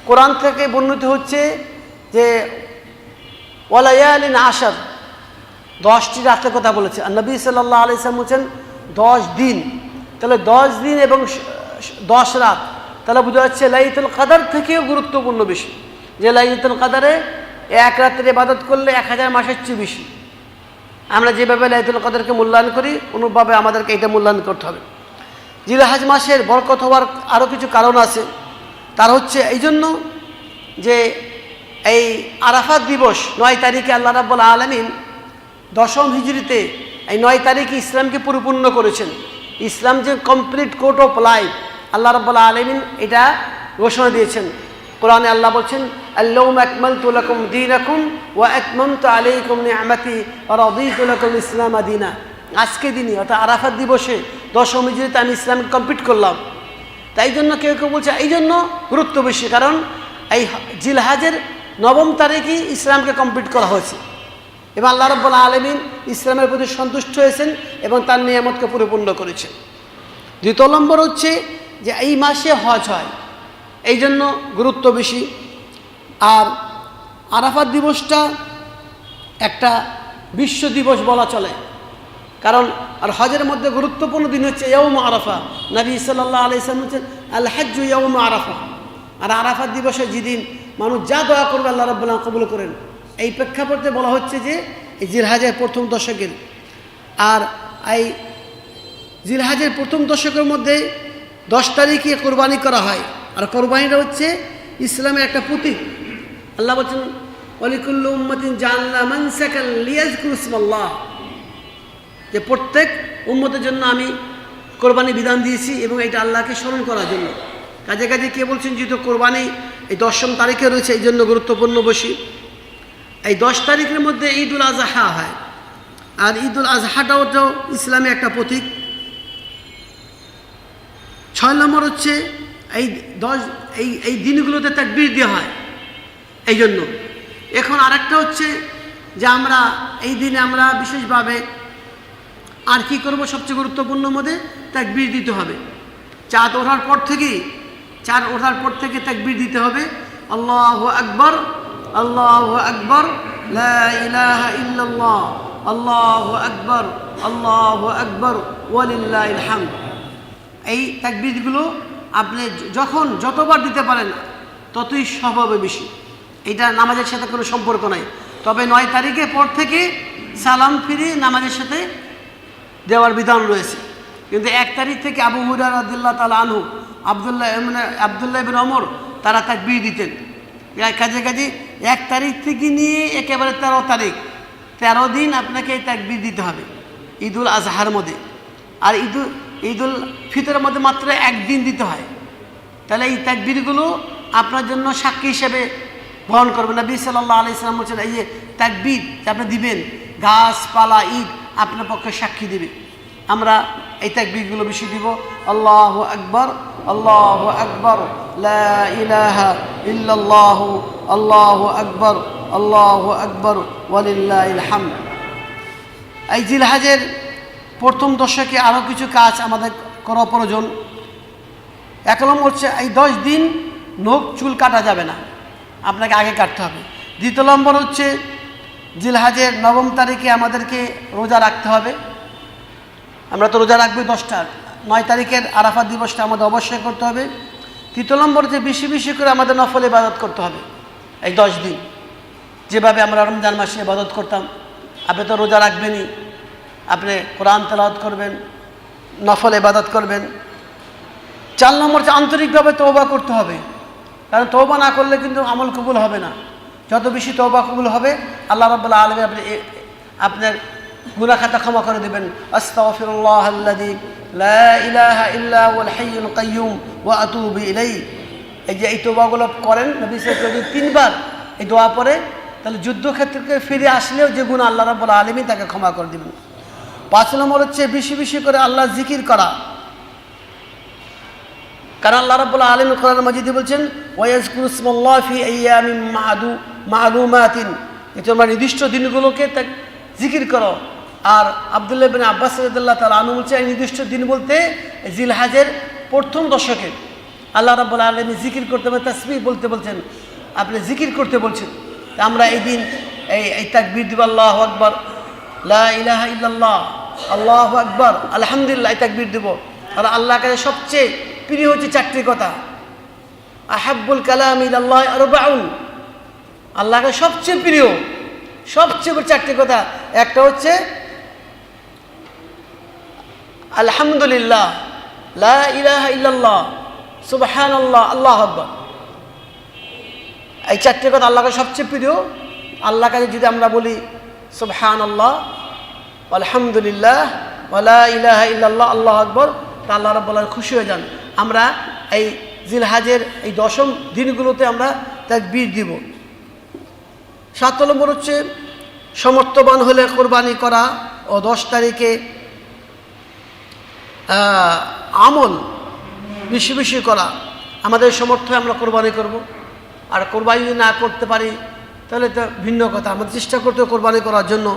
কোরআন থেকে বর্ণিত হচ্ছে যে ওয়ালায়ালিন আশার, 10টি রাতের কথা বলেছে। আর নবী সাল্লাল্লাহু আলাইহি ওয়াসাল্লাম বলছেন 10 দিন, তাহলে 10 দিন এবং 10 রাত, তাহলে বোঝা যাচ্ছে লাইলাতুল কদর থেকেও গুরুত্বপূর্ণ বেশি, যে লাইলাতুল কদরে এক রাতের ইবাদত করলে 1000 মাসের চেয়ে বেশি। আমরা যেভাবে লাইলাতুল কদরকে মূল্যায়ন করি অনুরূপভাবে আমাদেরকে এটা মূল্যায়ন করতে হবে। জিলহজ মাসের বরকত হওয়ার আরও কিছু কারণ আছে। তার হচ্ছে এই জন্য যে এই আরাফাত দিবস 9 তারিখে আল্লাহ রাব্বুল আলামিন 10ম হিজরিতে এই 9 তারিখে ইসলামকে পরিপূর্ণ করেছেন। ইসলাম যে কমপ্লিট কোড অফ লাইফ, আল্লাহ রাব্বুল আলামিন এটা ঘোষণা দিয়েছেন। কোরআনে আল্লাহ বলছেন আল-ইয়াওমা আকমালতু লাকুম দীনাকুম ওয়া আতমামতু আলাইকুম নি'মাতি ওয়া রাদিতু লাকুম ইসলাম দীনা। আজকে দিনই অর্থাৎ আরাফাত দিবসে 10ম হিজরিতে আমি ইসলাম কমপ্লিট করলাম। তাই জন্য কেউ কেউ বলছে এই জন্য গুরুত্ব বেশি, কারণ এই জিলহজের 9ম তারিখেই ইসলামকে কমপ্লিট করা হয়েছে এবং আল্লাহ রাব্বুল আলামিন ইসলামের প্রতি সন্তুষ্ট হয়েছেন এবং তার নিয়ামতকে পরিপূর্ণ করেছেন। 2 নম্বর হচ্ছে যে এই মাসে হজ হয়, এই জন্য গুরুত্ব বেশি। আর আরাফাত দিবসটা একটা বিশ্ব দিবস বলা চলে, কারণ আর হজের মধ্যে গুরুত্বপূর্ণ দিন হচ্ছে ইয়াউম আরাফা। নবী সাল্লাল্লাহু আলাইহি ওয়াসাল্লাম বলেছেন আল হজ্জু ইয়াউম আরাফা। আর আরাফাত দিবসে যেদিন মানুষ যা দোয়া করবে আল্লাহ রাব্বুল আলামিন কবুল করেন, এই প্রেক্ষাপটে বলা হচ্ছে যে এই জিলহজের প্রথম দশকের। আর এই জিলহজের প্রথম দশকের মধ্যে 10 তারিখে কোরবানি করা হয়। আর কোরবানিটা হচ্ছে ইসলামের একটা প্রতীক। আল্লাহ বলছেন ওয়ালিকুল্লু উম্মাতিন জাআলনা মানসাকান লিয়াযকুরু ইসমাল্লাহ, যে প্রত্যেক উম্মতের জন্য আমি কোরবানি বিধান দিয়েছি এবং এটা আল্লাহকে স্মরণ করার জন্য। কাজে কাজে কে বলছেন যেহেতু কোরবানি এই 10ম তারিখে রয়েছে এই জন্য গুরুত্বপূর্ণ বেশি। এই 10 তারিখের মধ্যে ঈদুল আজহা হয়, আর ঈদুল আজহাটাও তো ইসলামে একটা প্রতীক। 6 নম্বর হচ্ছে এই দিনগুলোতে তাকবীর দেওয়া হয় এই জন্য। এখন আরেকটা হচ্ছে যে আমরা এই দিনে আমরা বিশেষভাবে আর কি করব, সবচেয়ে গুরুত্বপূর্ণ মধ্যে তাকবীর দিতে হবে। চাঁদ ওঠার পর থেকে তাকবীর দিতে হবে। আল্লাহু আকবার, আল্লাহু আকবার, লা ইলাহা ইল্লাল্লাহ, আল্লাহু আকবার, আল্লাহু আকবার, ওয়ালিল্লাহিল হামদ। এই তাকবীরগুলো আপনি যতবার দিতে পারেন ততই স্বভাবে বেশি। এটা নামাজের সাথে কোনো সম্পর্ক নাই। তবে 9 তারিখের পর থেকে সালাম ফিরে নামাজের সাথে দেওয়ার বিধান রয়েছে। কিন্তু 1 তারিখ থেকে আবু হুরায়রা রাদিয়াল্লাহু তাআলা আনহু, আব্দুল্লাহ ইবনে ওমর তারা তাকবীর দিতেন। কাজে 1 তারিখ থেকে নিয়ে একেবারে 13 তারিখ 13 দিন আপনাকে এই তাকবীর দিতে হবে ঈদুল আজহার মধ্যে। আর ঈদুল ফিতরের মধ্যে মাত্র 1 দিন দিতে হয়। তাহলে এই তাকবীরগুলো আপনার জন্য সাক্ষী হিসেবে বহন করবেন। নবী সাল্লাল্লাহু আলাইহি ওয়াসাল্লাম বলেছেন এই যে তাকবীর আপনি দিবেন, গাছপালা ঈদ আপনার পক্ষে সাক্ষী দিবে। আমরা এই তাকবীরগুলো বেশি দিব। আল্লাহু আকবার, আল্লাহু আকবার, লা ইলাহা ইল্লাল্লাহু, আল্লাহু আকবার, আল্লাহু আকবার, ওয়ালিল্লাহিল হামদ। এই জিলহজের প্রথম দশকে আরও কিছু কাজ আমাদের করা প্রয়োজন। 1 নম্বর হচ্ছে এই 10 দিন নখ চুল কাটা যাবে না, আপনাকে আগে কাটতে হবে। 2 নম্বর হচ্ছে জিলহজের 9ম তারিখে আমাদেরকে রোজা রাখতে হবে। আমরা তো রোজা রাখবো 10টা, 9 তারিখের আরাফাত দিবসটা আমাদের অবশ্যই করতে হবে। 3 নম্বর যে বেশি বেশি করে আমাদের নফল ইবাদত করতে হবে এই 10 দিন, যেভাবে আমরা রমজান মাসে ইবাদত করতাম। আপনি তো রোজা রাখবেনই, আপনি কোরআন তেলাওয়াত করবেন, নফল ইবাদত করবেন। 4 নম্বর হচ্ছে আন্তরিকভাবে তওবা করতে হবে, কারণ তওবা না করলে কিন্তু আমল কবুল হবে না। যত বেশি তওবা কবুল হবে আল্লাহ রাব্বুল আলামিন আপনার গুনাহ খাতা ক্ষমা করে দেবেন। আস্তাগফিরুল্লাহাল্লাযী লা ইলাহা ইল্লা হুয়াল হাইয়ুল কাইয়্যুম ওয়া আতুবু ইলাইহি। এই যে এই তওবাগুলো করেন, নবী সাল্লাল্লাহু আলাইহি ওয়াসাল্লাম 3 বার এই দোয়া পড়ে, তাহলে যুদ্ধক্ষেত্রে ফিরে আসলেও যে গুনাহ আল্লাহ রাব্বুল আলামিন তাকে ক্ষমা করে দেবেন। 5 নম্বর হচ্ছে বেশি বেশি করে আল্লাহ জিকির করা, কারণ আল্লাহ রাব্বুল আলামিন কোরআন মাজিদে বলছেন ওয়ায়াজকুরু ইসমাল্লাহি ফি আইয়ামিন মা'লুমাতিন, তোমরা নির্দিষ্ট দিনগুলোকে জিকির করো। আর আব্দুল্লাহ ইবনে আব্বাস রাদিয়াল্লাহু তাআলা আনহু বলছেন এই নির্দিষ্ট দিন বলতে জিলহজের প্রথম দশকে আল্লাহ রাব্বুল আলামিন জিকির করতে বলতে, তাসবিহ বলতে বলছেন, আপনি জিকির করতে বলছেন। আমরা এই দিন এই তাকবীর দিব, আল্লাহু আকবার, লা ইলাহা ইল্লাল্লাহ, আল্লাহু আকবার, আলহামদুলিল্লাহ, এই তাকবীর দিব। আর আল্লাহর কাছে সবচেয়ে প্রিয় হচ্ছে চারটি কথা। আহাব্বুল কালাম ইলাল্লাহ আরবাউন, আল্লাহর কাছে সবচেয়ে প্রিয়, সবচেয়ে বড় চারটি কথা। একটা হচ্ছে আলহামদুলিল্লাহ, লা ইলাহা ইল্লাল্লাহ, সুবহানাল্লাহ, আল্লাহু আকবার। এই চারটি কথা আল্লাহর কাছে সবচেয়ে প্রিয়। আল্লাহর কাছে যদি আমরা বলি সুবহানাল্লাহ, আলহামদুলিল্লাহ, ওয়া লা ইলাহা ইল্লাল্লাহ, আল্লাহু আকবার, তা আল্লাহ রাব্বুল আলামিন খুশি হয়ে যান। আমরা এই জিলহাজের এই 10ম দিনগুলোতে আমরা তাকবীর দিব। 7 নম্বর হচ্ছে সমর্থবান হলে কোরবানি করা ও 10 তারিখে আমল বেশি বেশি করা। আমাদের সমর্থ আমরা কোরবানি করব, আর কোরবানি যদি না করতে পারি তাহলে তো ভিন্ন কথা। আমাদের চেষ্টা করতে হবে কোরবানি করার জন্য,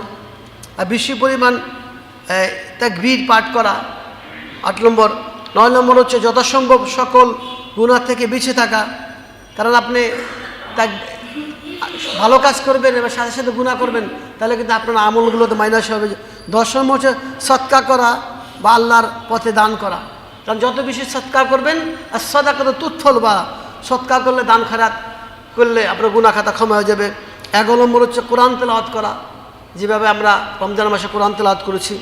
আর বেশি পরিমাণ তাকবীর পাঠ করা। 8 নম্বর। 9 নম্বর হচ্ছে যথাসম্ভব সকল গুনাহ থেকে বেঁচে থাকা। কারণ আপনি ভালো কাজ করবেন এবং সাথে সাথে গুনাহ করবেন, তাহলে কিন্তু আপনার আমলগুলোতে মাইনাস হবে। 10 নম্বর হচ্ছে সদকা করা বা আল্লাহর পথে দান করা। কারণ যত বেশি সদকা করবেন, আর সাদাকাত তুৎফল, বা সদকা করলে, দান খারাত করলে আপনার গুনাহ খাতা ক্ষমা হয়ে যাবে। 11 নম্বর হচ্ছে কোরআন তেলাওয়াত করা, যেভাবে আমরা রমজান মাসে কোরআন তেলাওয়াত করেছি।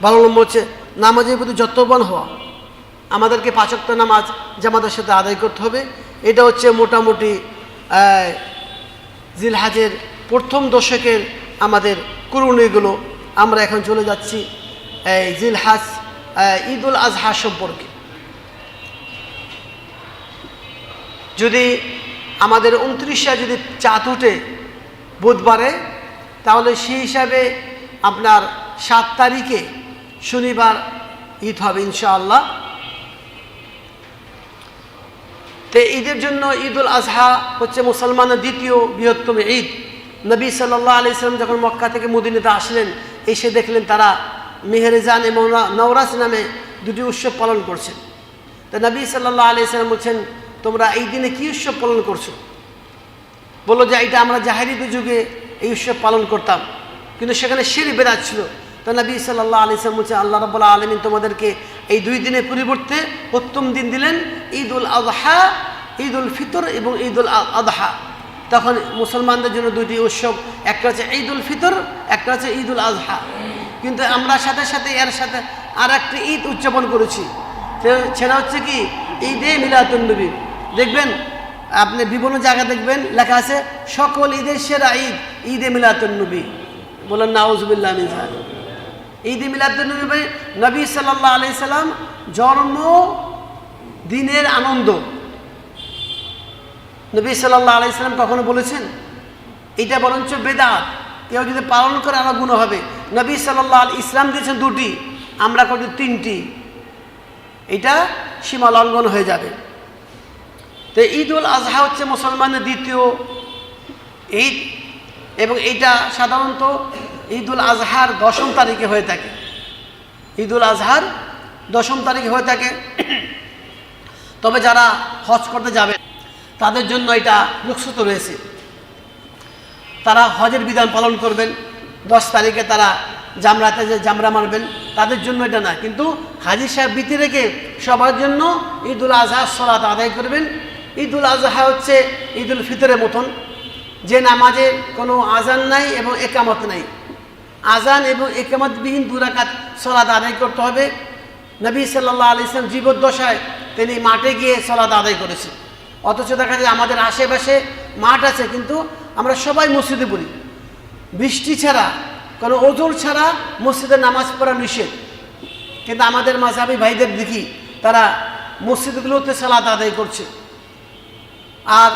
12 নম্বর হচ্ছে নামাজের প্রতি যত্নবান হওয়া। আমাদেরকে 5 ওয়াক্ত নামাজ জামাতের সাথে আদায় করতে হবে। এটা হচ্ছে মোটামুটি জিলহাজের প্রথম দশকের আমাদের করণীয়গুলো। আমরা এখন চলে যাচ্ছি এই জিলহাজ ঈদুল আজহা সম্পর্কে। যদি আমাদের 29 যদি চাঁদ উঠে বুধবারে, তাহলে সেই হিসাবে আপনার 7 তারিখে শনিবার ঈদ হবে ইনশাআল্লাহ। তো ঈদের জন্য ঈদুল আজহা হচ্ছে মুসলমানের দ্বিতীয় বৃহত্তম ঈদ। নবী সাল্লাল্লাহু আলাইহি সাল্লাম যখন মক্কা থেকে মদিনাতে আসলেন, এসে দেখলেন তারা মেহেরজান এবং নওরাজ নামে 2টি উৎসব পালন করছেন। তো নবী সাল্লাল্লাহু আলাইহি সাল্লাম বলছেন, তোমরা এই দিনে কী উৎসব পালন করছো? বললো যে এটা আমরা জাহেলিয়াতের যুগে এই উৎসব পালন করতাম, কিন্তু সেখানে শিরক বিদআত ছিল। তো নবী সাল্লাল্লাহু আলাইহি সাল্লাম বলছেন, আল্লাহ রাব্বুল আলামিন তোমাদেরকে এই 2 দিনের পরিবর্তে উত্তম দিন দিলেন, ঈদুল আযহা, ঈদুল ফিতর এবং ঈদুল আযহা। তখন মুসলমানদের জন্য 2টি উৎসব, একটা হচ্ছে ঈদুল ফিতর, একটা হচ্ছে ঈদুল আযহা। কিন্তু আমরা সাথে সাথে এর সাথে আর একটা ঈদ উদযাপন করেছি, সেটা হচ্ছে কি ঈদে মিলাদুন নবী। দেখবেন আপনি বিভিন্ন জায়গায় দেখবেন লেখা আছে সকল ঈদের সেরা ঈদ ঈদে মিলাদুন নবী। বলেন নাউজুবিল্লাহ মিন যালিক। ঈদে মিলাদুন নবী, নবী সাল্লাল্লাহু আলাইহি সাল্লাম জন্ম দিনের আনন্দ। নবী সাল্লাল্লাহু আলাইহি সাল্লাম কখনো বলেছেন এটা বরঞ্চ বেদাত, কেউ যদি পালন করে আরো গুনাহ হবে। নবী সাল্লাল্লাহু আলাইহি ইসলাম দিয়েছেন 2টি, আমরা করি 3টি, এটা সীমা লঙ্ঘন হয়ে যাবে। তো ঈদুল আজহা হচ্ছে মুসলমানের দ্বিতীয় ঈদ, এবং এটা সাধারণত ঈদুল আজহার 10ম তারিখে হয়ে থাকে। ঈদুল আজহার 10ম তারিখে হয়ে থাকে। তবে যারা হজ করতে যাবে তাদের জন্য এটা রুখসত রয়েছে, তারা হজের বিধান পালন করবেন। 10 তারিখে তারা জামরাতে যে জামরা মারবেন, তাদের জন্য এটা না। কিন্তু হাজী সাহেব বৃত্তি রেখে সবার জন্য ঈদুল আজহার সালাত আদায় করবেন। ঈদুল আজহা হচ্ছে ঈদুল ফিতরের মতন, যে নামাজে কোনো আজান নাই এবং একামত নাই। আজান এবং একামতবিহীন 2 রাকাত সালাত আদায় করতে হবে। নবী সাল্লাল্লাহু আলাইহি সাল্লাম জীবদ্দশায় তিনি মাঠে গিয়ে সালাত আদায় করেছেন। অথচ দেখা যায় আমাদের আশেপাশে মাঠ আছে, কিন্তু আমরা সবাই মসজিদে পড়ি। বৃষ্টি ছাড়া, কোনো ওজোর ছাড়া মসজিদে নামাজ পড়া নিষেধ। কিন্তু আমাদের মাযহাবী ভাইদের দেখি তারা মসজিদগুলোতে সালাত আদায় করছে। আর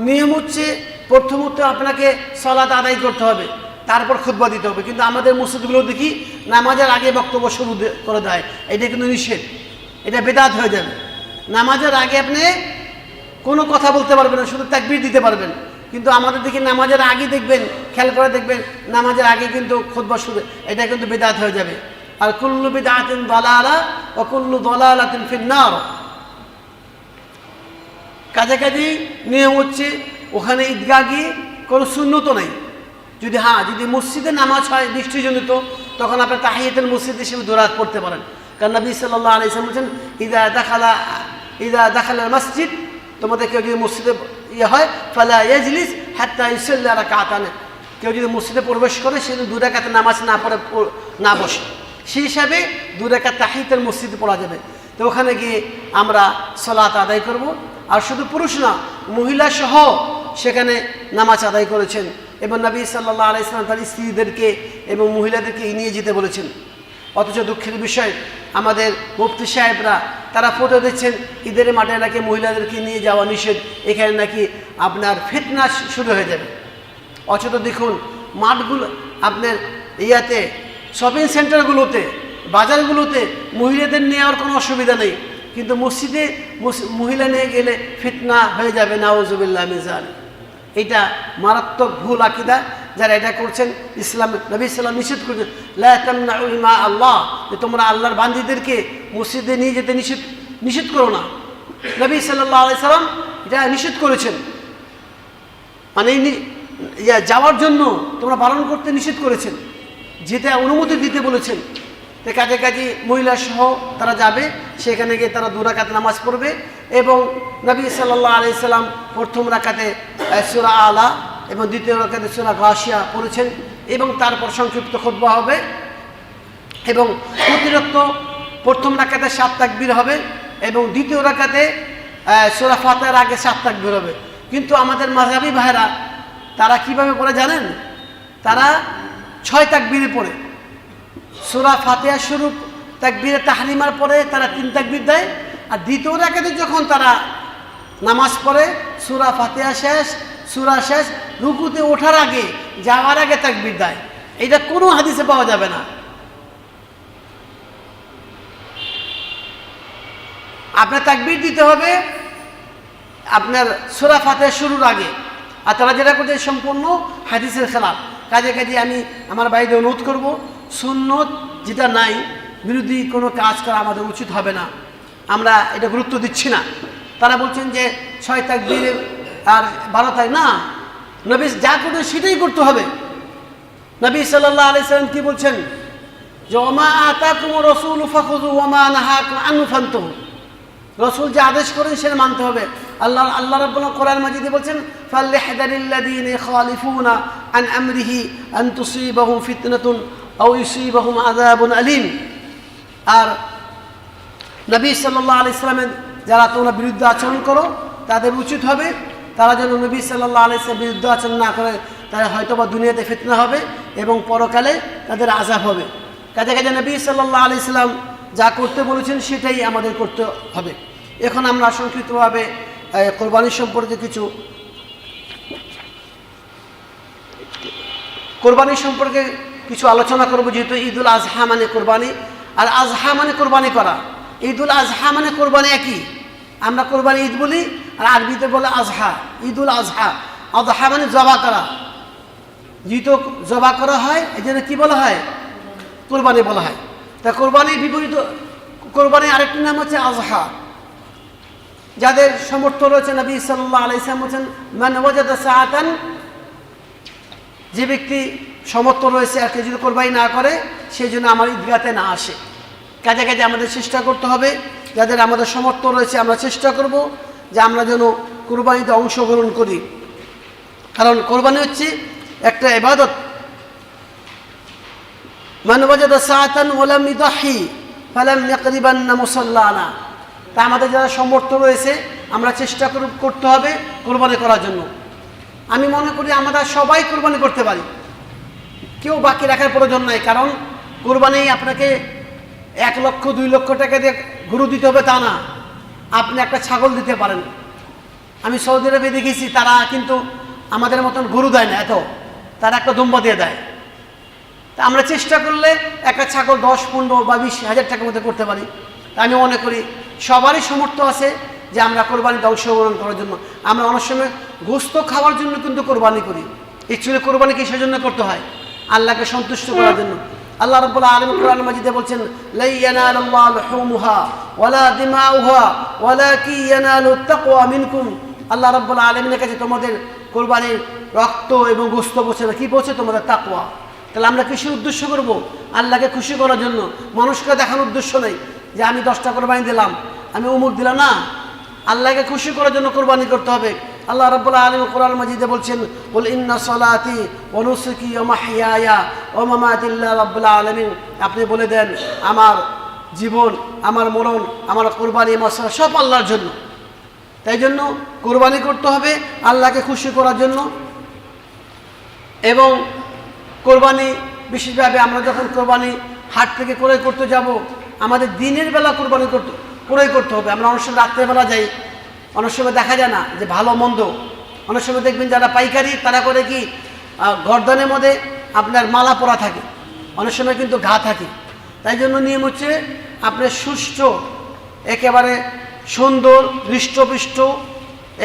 নিয়ম হচ্ছে প্রথমত আপনাকে সালাত আদায় করতে হবে, তারপর খুতবা দিতে হবে। কিন্তু আমাদের মসজিদগুলো দেখি নামাজের আগে বক্তব্য শুরু করে দেয়, এটা কিন্তু নিষেধ, এটা বেদাত হয়ে যাবে। নামাজের আগে আপনি কোনো কথা বলতে পারবেন না, শুধু তাকবীর দিতে পারবেন। কিন্তু আমাদের দেখি নামাজের আগে দেখবেন, খেয়াল করে দেখবেন নামাজের আগে কিন্তু খুতবা শুরু, এটা কিন্তু বেদাত হয়ে যাবে। আর কুল্লু বিদআতিন দালালা ওয়া কুল্লু দালালাতিন ফিন নার। কাছাকাছি নিয়ম হচ্ছে ওখানে ঈদগাহ গিয়ে কোনো সুন্নত নাই। যদি মসজিদে নামাজ হয় বৃষ্টিজনিত, তখন আপনার তাহিয়াতুল মসজিদ হিসেবে দুরাত পড়তে পারেন। কারণ নবী সাল্লাল্লাহু আলাইহি ওয়াসাল্লাম বলেছেন, ইদা দাখালা মসজিদ, তোমাদের কেউ যদি মসজিদে হয় ফালা ইয়াজলিস হাত্তা ইউসাল্লি রাকাতান, কেউ যদি মসজিদে প্রবেশ করে সে 2 রাকাত নামাজ না পড়ে না বসে, সেই হিসাবে 2 রাকাত তাহিয়াতুল মসজিদ পড়া যাবে। তো ওখানে গিয়ে আমরা সালাত আদায় করব। আর শুধু পুরুষ না, মহিলা সহ সেখানে নামাজ আদায় করেছেন। এবং নবী সাল্লাল্লাহু আলাইহি ওয়াসাল্লাম তার স্ত্রীদেরকে এবং মহিলাদেরকে নিয়ে যেতে বলেছেন। অথচ দুঃখের বিষয়, আমাদের মুফতি সাহেবরা তারা ফটো দিচ্ছেন ঈদের মাঠে নাকি মহিলাদেরকে নিয়ে যাওয়া নিষেধ, এখানে নাকি আপনার ফিতনা শুরু হয়ে যাবে। অথচ দেখুন মাঠগুলো, আপনার শপিং সেন্টারগুলোতে, বাজারগুলোতে মহিলাদের নেওয়ার কোনো অসুবিধা নেই, কিন্তু মসজিদে মহিলা নিয়ে গেলে ফিতনা হয়ে যাবে, নাউজুবিল্লাহ মিন যালিক। এটা মারাত্মক ভুল আকীদা। যারা এটা করছেন, নবী সাল্লাল্লাহু নিষেধ করেছেন, লা তামনাউ ইমা আল্লাহ, যে তোমরা আল্লাহর বান্দীদেরকে মসজিদে নিয়ে যেতে নিষেধ করো না। নবী সাল্লাল্লাহু আলাইহি সাল্লাম এটা নিষেধ করেছেন, মানে যাওয়ার জন্য তোমরা পালন করতে নিষেধ করেছেন, যেতে অনুমতি দিতে বলেছেন। তো কাছাকাছি মহিলা সহ তারা যাবে, সেখানে গিয়ে তারা 2 রাকাত নামাজ পড়বে। এবং নবী সাল্লাল্লাহু আলাইহি সাল্লাম প্রথম রাকাতে সূরা আলা এবং দ্বিতীয় রাকাতে সূরা গাশিয়া পড়েছেন, এবং তারপর সংক্ষিপ্ত খুতবা হবে। এবং প্রতিরক্ত প্রথম রাকাতে 7 তাকবীর হবে এবং দ্বিতীয় রাকাতে সূরা ফাতিহার আগে 7 তাকবীর হবে। কিন্তু আমাদের মাযহাবী ভাইরা তারা কিভাবে পড়ে জানেন? তারা 6 তাকবীরে পড়ে। সূরা ফাতিহা শুরু তাকবীরে তাহরিমার পরে তারা 3 তাকবীর দেয়, আর দ্বিতীয় রাকাতে যখন তারা নামাজ পড়ে সূরা ফাতিহা শেষ, সূরা শেষ, রুকুতে ওঠার আগে, যাওয়ার আগে তাকবীর দেয়। এটা কোনো হাদিসে পাওয়া যাবে না। আপনার তাকবীর দিতে হবে আপনার সূরা ফাতিহা শুরুর আগে, আর তারা যেটা করছে সম্পূর্ণ হাদিসের খেলাফ। কাজে আমি আমার ভাইদের অনুরোধ করব, সুন্নত যেটা নাই বিরোধী কোনো কাজ করা আমাদের উচিত হবে না। আমরা এটা গুরুত্ব দিচ্ছি না। তারা বলছেন যে 6 তাকবীর আর 12 তাই না, নবী যা করবেন সেটাই করতে হবে। নবী সাল্লাল্লাহু আলাইহি সাল্লাম কি বলছেন? যে ওমা আতাকুমুর রাসূলু ফাখুযু ওমা নাহাকুম আনহু ফান্তাহু, রাসূল যে আদেশ করেন সেটা মানতে হবে। আল্লাহ রাব্বুল কোরআন মাজিদে বলছেন, ফালইহদারিল্লাযীনা ইখালিফুনা আন আমরিহি আন তুসিবাহুম ফিতনাতুন আও ইউসিবাহুম আযাবুন আলীম। আর নবী সাল্লাল্লাহু আলাইহি সাল্লামের যারা তোমরা বিরুদ্ধে আচরণ করো, তাদের উচিত হবে তারা যেন নবী সাল্লাল্লাহু আলাইহি সাল্লামের বিরুদ্ধে আচরণ না করে, তারা হয়তোবা দুনিয়াতে ফিতনা হবে এবং পরকালে তাদের আযাব হবে। কাজে নবী সাল্লাল্লাহু আলাইহি সাল্লাম যা করতে বলেছেন সেটাই আমাদের করতে হবে। এখন আমরা সংক্ষিপ্তভাবে কোরবানির সম্পর্কে কিছু আলোচনা করব। যেহেতু ঈদুল আজহা মানে কোরবানি, আর আজহা মানে কোরবানি করা। ঈদুল আজহা মানে কোরবানি একই, আমরা কোরবানি ঈদ বলি, আর আরবিতে বলে আজহা, ঈদুল আজহা। আজহা মানে জবা করা, যেহেতু জবা করা হয় এই জন্য কী বলা হয়? কোরবানি বলা হয়। তা কোরবানির বিপরীত, কোরবানির আরেকটি নাম হচ্ছে আজহা। যাদের সমর্থ রয়েছে, নবী সাল্লাল্লাহু আলাইহি ওয়াসাল্লাম বলেছেন, মান ওয়াজাদা সাআতান, যে ব্যক্তি সমর্থ রয়েছে আর কেউ যদি কোরবানি না করে, সেই জন্য আমার ঈদগাতে না আসে। কাজে আমাদের চেষ্টা করতে হবে, যাদের আমাদের সমর্থ রয়েছে আমরা চেষ্টা করব যে আমরা যেন কোরবানিতে অংশগ্রহণ করি। কারণ কোরবানি হচ্ছে একটা ইবাদত। মান ওয়াজাদা সাআতান ওয়া লাম ইদাহি ফালাম ইয়াকরিবান্না মুসাল্লানা। তা আমাদের যারা সমর্থ রয়েছে আমরা চেষ্টা করতে হবে কোরবানি করার জন্য। আমি মনে করি আমরা সবাই কোরবানি করতে পারি, কেউ বাকি রাখার প্রয়োজন নাই। কারণ কোরবানি আপনাকে 1 লক্ষ 2 লক্ষ টাকা দিয়ে গরু দিতে হবে তা না, আপনি একটা ছাগল দিতে পারেন। আমি সৌদি আরবে দেখেছি, তারা কিন্তু আমাদের মতন গরু দেয় না, তারা একটা দুম্বা দিয়ে দেয়। তা আমরা চেষ্টা করলে একটা ছাগল 10, 15 বা 20 হাজার টাকার মধ্যে করতে পারি। তা আমি মনে করি সবারই সামর্থ্য আছে যে আমরা কোরবানিতে অংশগ্রহণ করার জন্য। আমরা অনেক সময় গোস্ত খাওয়ার জন্য কিন্তু কোরবানি করি। অ্যাকচুয়ালি কোরবানি কিসের জন্য করতে হয়? আল্লাহকে সন্তুষ্ট করার জন্য। আল্লাহ রাব্বুল আলামিন কোরআন মাজিদে বলছেন, লা ইয়ানালুল্লাহু লুহুমুহা ওয়ালা দিমাউহা ওয়ালাকিন ইয়ানালুত তাকওয়া মিনকুম। আল্লাহ রাব্বুল আলামিনের কাছে তোমাদের কুরবানির রক্ত এবং গোশত পৌঁছে না, কি পৌঁছে? তোমাদের তাকওয়া। তাহলে আমরা কিসের উদ্দেশ্য করব? আল্লাহকে খুশি করার জন্য, মানুষকে দেখানোর উদ্দেশ্য নেই যে আমি 10টা কোরবানি দিলাম, আমি অমুক দিলাম না। আল্লাহকে খুশি করার জন্য কোরবানি করতে হবে। আল্লাহ রাব্বুল আলামিন কোরআন মাজিদে বলছেন, কুল ইন্না সলাতি ওয়া নুসুকি ওয়া মাহইয়ায়া ওয়া মামাতি লিল্লাহি রাব্বিল আলামিন। আপনি বলে দেন, আমার জীবন, আমার মরণ, আমার কোরবানি, মশলা সব আল্লাহর জন্য। তাই জন্য কোরবানি করতে হবে আল্লাহকে খুশি করার জন্য। এবং কোরবানি বিশেষভাবে আমরা যখন কোরবানি হাট থেকে ক্রয় করতে যাব, আমাদের দিনের বেলা কোরবানি ক্রয় করতে হবে। আমরা অনেক সময় রাত্রেবেলা যাই, অনেক সময় দেখা যায় না যে ভালো মন্দ। অনেক সময় দেখবেন যারা পাইকারি তারা করে কি গর্দনের মধ্যে আপনার মালা পরা থাকে, অনেক সময় কিন্তু ঘা থাকে। তাই জন্য নিয়ম হচ্ছে আপনার সুষ্ঠু, একেবারে সুন্দর, হৃষ্টপুষ্ট,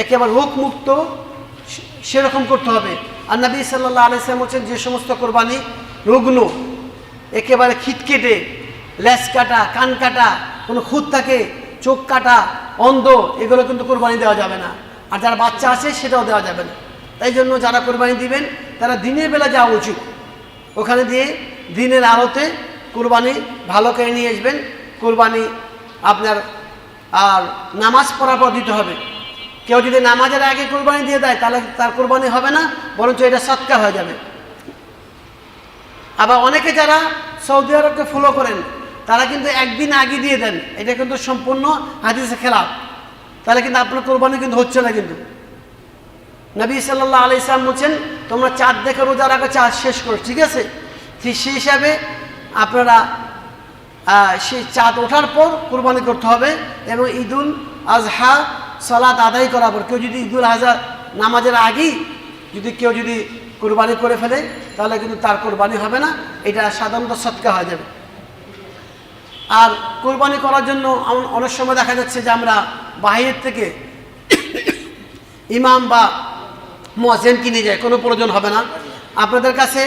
একেবারে রোগমুক্ত সেরকম করতে হবে। আর নবী সাল্লাল্লাহু আলাইহি ওয়াসাল্লাম বলছেন, যে সমস্ত কোরবানি রুগ্ন, একেবারে খিটখিটে, লেজ কাটা, কান কাটা, কোনো খুঁত থাকে, চোখ কাটা, অন্ধ, এগুলো কিন্তু কোরবানি দেওয়া যাবে না। আর যারা বাচ্চা আছে সেটাও দেওয়া যাবে না। তাই জন্য যারা কোরবানি দিবেন তারা দিনের বেলা যাওয়া উচিত, ওখানে দিয়ে দিনের আলোতে কোরবানি ভালো করে নিয়ে আসবেন। কোরবানি আপনার আর নামাজ পড়ার পর দিতে হবে। কেউ যদি নামাজের আগে কোরবানি দিয়ে দেয় তাহলে তার কোরবানি হবে না, বরঞ্চ এটা সৎকার হয়ে যাবে। আবার অনেকে যারা সৌদি আরবকে ফলো করেন তারা কিন্তু একদিন আগে দিয়ে দেন, এটা কিন্তু সম্পূর্ণ হাদিসের খেলাফ। তাহলে কিন্তু আপনার কোরবানি কিন্তু হচ্ছে না। কিন্তু নবী সাল্লাল্লাহু আলাইহি ওয়াসাল্লাম বলছেন, তোমরা চাঁদ দেখে রোজা রাখো, চাঁদ শেষ করো, ঠিক আছে? ঠিক সেই হিসাবে আপনারা সেই চাঁদ ওঠার পর কোরবানি করতে হবে। এবং ঈদুল আজহা সালাত আদায় করার পর, কেউ যদি ঈদুল আজহা নামাজের আগেই কেউ যদি কোরবানি করে ফেলে তাহলে কিন্তু তার কোরবানি হবে না, এটা সাধারণত সৎকা হয়ে যাবে। আর কোরবানি করার জন্য অনেক সময় দেখা যাচ্ছে যে আমরা বাহিরের থেকে ইমাম বা মুয়াজ্জিন কিনে যায়, কোনো প্রয়োজন হবে না। আপনাদের কাছে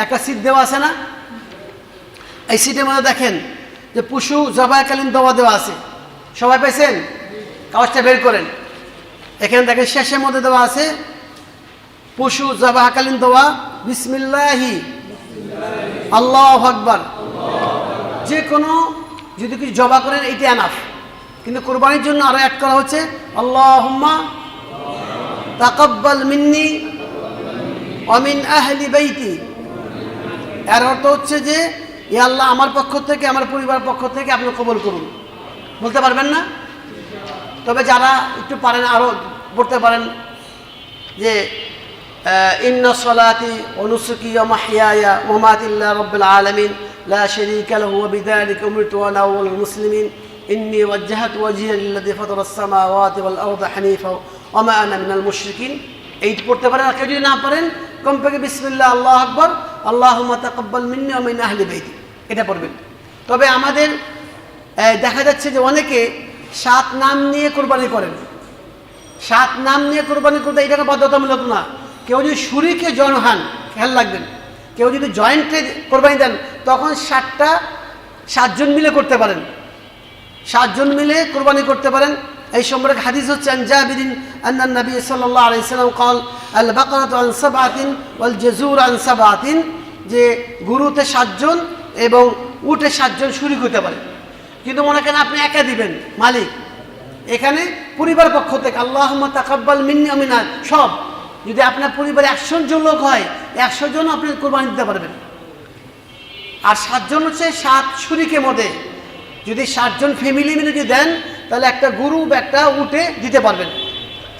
একটা সিট দেওয়া আছে না? এই সিটের মধ্যে দেখেন যে পশু জবাইকালীন দোয়া দেওয়া আছে, সবাই পেয়েছেন? কাগজটা বের করেন। এখানে দেখেন শেষের মধ্যে দেওয়া আছে পশু জবাইকালীন দোয়া, বিসমিল্লাহি আল্লাহু আকবার। যে কোনো যদি কিছু জবা করেন এইটা এনাফ, কিন্তু কোরবানির জন্য আরো অ্যাড করা হচ্ছে আল্লাহুম্মা তাকাব্বাল মিন্নি ওয়া মিন আহলি বাইতি। এর অর্থ হচ্ছে যে ইয়া আল্লাহ, আমার পক্ষ থেকে, আমার পরিবার পক্ষ থেকে আপনি কবুল করুন। বলতে পারবেন না? তবে যারা একটু পারেন আরো পড়তে পারেন যে ইন্না সলাতি ওয়া নুসুকি ওয়া মাহইয়ায়া ওয়া মামাতি লিল্লাহি রাব্বিল আলামিন লা শারীকা লাহু ওয়া বিযালিকা উমিরতু ওয়া আনা আউওয়ালুল মুসলিমিন ইন্নী ওয়াজ্জাহতু ওয়াজহিয়া লিল্লাযী ফাতারাস সামাওয়াতি ওয়াল আরদা হানিফা ওয়া মা আনা মিনাল মুশরিকিন। এই পড়তে পারেন। আর কেউ যদি না পারেন কমপক্ষে বিসমিল্লাহ আল্লাহু আকবার আল্লাহুম্মা তাকাব্বাল মিন্নি ওয়া মিন আহলি বাইতি এটা পড়বেন। তবে আমাদের দেখা যাচ্ছে যে অনেকে 7 নাম নিয়ে কোরবানি করেন। 7 নাম নিয়ে কোরবানি করতে এটাকে বাধ্যতামূলক না। কেউ যদি শরীকে জয়েন হন, খেয়াল রাখবেন, কেউ যদি জয়েন্টে কোরবানি দেন তখন 7 জন মিলে করতে পারেন, 7 জন মিলে কোরবানি করতে পারেন। এই সম্পর্কে হাদিস হচ্ছে আন জাবিরিন আন্না নবী সাল্লাল্লাহু আলাইহি সাল্লাম قال আল বাকরাতু আন সাবআতিন ওয়াল জাযুর আন সাবআতিন, যে গরুতে 7 জন এবং উটে 7 জন শরীক হতে পারে। কিন্তু মনে করেন আপনি একা দিবেন মালিক, এখানে পরিবার পক্ষ থেকে আল্লাহুম্মা তাকাব্বাল মিন্নি ওয়া মিনা সব, যদি আপনার পরিবারে 100 জন লোক হয় 100 জন আপনি কোরবানি দিতে পারবেন। আর 7 জন হচ্ছে 7 শরীকের মধ্যে, যদি 7 জন ফ্যামিলি মিলে যদি দেন তাহলে একটা গরু বা একটা উটে দিতে পারবেন।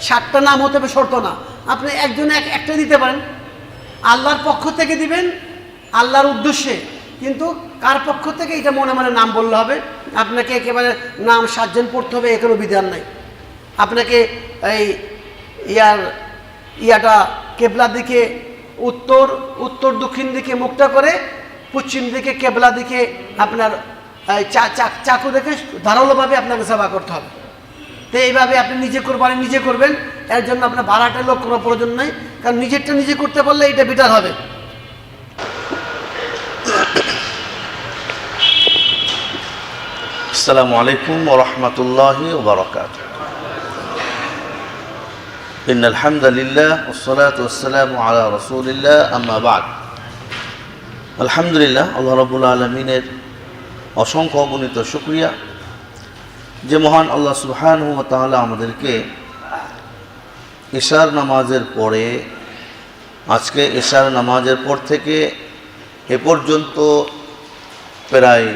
7টা নাম হতে হবে শর্ত না, আপনি একজনে একটা দিতে পারেন। আল্লাহর পক্ষ থেকে দিবেন, আল্লাহর উদ্দেশ্যে, কিন্তু কার পক্ষ থেকে এটা মনে মনে নাম বললে হবে। আপনাকে একেবারে নাম 7 জন পড়তে হবে এ কোনো বিধান নাই। আপনাকে এই ইয়াটা কেবলা দিকে উত্তর দক্ষিণ দিকে মুখটা করে, পশ্চিম দিকে কেবলা দিকে আপনার চাকু দেখে ধারালোভাবে আপনাকে সেবা করতে হবে। তো এইভাবে আপনি নিজে কোরবানি নিজে করবেন, এর জন্য আপনার ভাড়াটা লোক কোনো প্রয়োজন নেই, কারণ নিজেরটা নিজে করতে পারলে এটা বেটার হবে। আসসালামু আলাইকুম ওয়া রাহমাতুল্লাহি ওয়া বারাকাতুহু। ইন্নাল হামদালিল্লাহ ওয়াস সালাতু ওয়াস সালামু আলা রাসূলিল্লাহ, আম্মা বা'দ। আলহামদুলিল্লাহ, আল্লাহ রাব্বুল আলামিনের অসংখ্য অগণিত শুকরিয়া যে মহান আল্লাহ সুবহানাহু ওয়া তাআলা আমাদেরকে ইশার নামাজের পরে, আজকে ইশার নামাজের পর থেকে এ পর্যন্ত প্রায়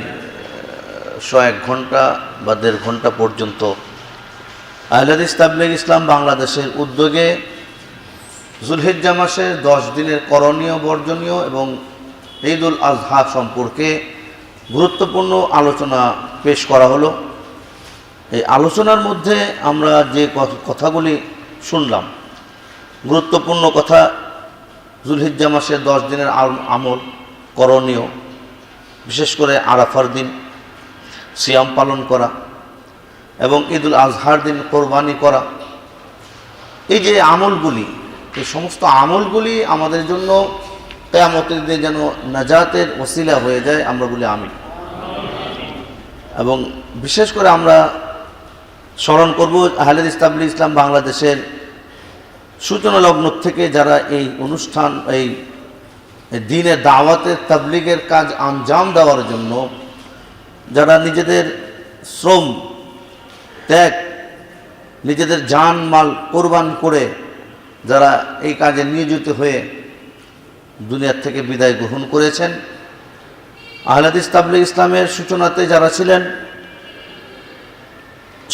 101 ঘন্টা বা 1.5 ঘন্টা পর্যন্ত আহলে হাদিস তাবলীগ ইসলাম বাংলাদেশের উদ্যোগে যুলহিজ্জা মাসের 10 দিনের করণীয়, বর্জনীয় এবং ঈদুল আজহা সম্পর্কে গুরুত্বপূর্ণ আলোচনা পেশ করা হলো। এই আলোচনার মধ্যে আমরা যে কথাগুলি শুনলাম, গুরুত্বপূর্ণ কথা, যুলহিজ্জা মাসের 10 দিনের আমল, করণীয়, বিশেষ করে আরাফার দিন সিয়াম পালন করা এবং ঈদুল আজহার দিন কোরবানি করা। এই যে আমলগুলি, এই সমস্ত আমলগুলি আমাদের জন্য কিয়ামতের দিনে যেন নাজাতের ওসিলা হয়ে যায়, আমরা বলি আমিন। এবং বিশেষ করে আমরা স্মরণ করব আহলে হাদিস তাবলীগ ইসলাম বাংলাদেশের সূচনা লগ্ন থেকে যারা এই অনুষ্ঠান, এই দ্বীনের দাওয়াতের তাবলীগের কাজ আঞ্জাম দেওয়ার জন্য যারা নিজেদের শ্রম ত্যাগ, নিজেদের জান মাল কোরবান করে যারা এই কাজে নিয়োজিত হয়ে দুনিয়ার থেকে বিদায় গ্রহণ করেছেন, আহলে হাদিস তাবলীগ ইসলামের সূচনাতে যারা ছিলেন,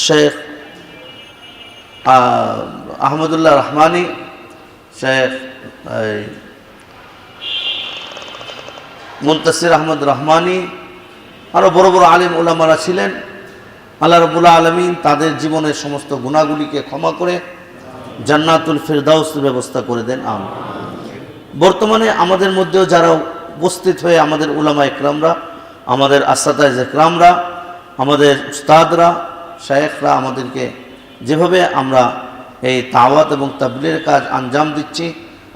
শেখ আহমদুল্লাহ রহমানী, শেখ মুনতাসির আহমদ রহমানী, আরও বড় বড় আলিম উলামারা ছিলেন। আল্লাহ রাব্বুল আলামিন তাদের জীবনের সমস্ত গুনাহগুলিকে ক্ষমা করে জান্নাতুল ফিরদাউসের ব্যবস্থা করে দেন, আমিন। বর্তমানে আমাদের মধ্যেও যারা উপস্থিত হয়ে আমাদের উলামা ইকরামরা, আমাদের আসাতায়ে ইকরামরা, আমাদের উস্তাদরা, শায়েখরা আমাদেরকে যেভাবে আমরা এই দাওয়াত এবং তাবলীগের কাজ আঞ্জাম দিচ্ছি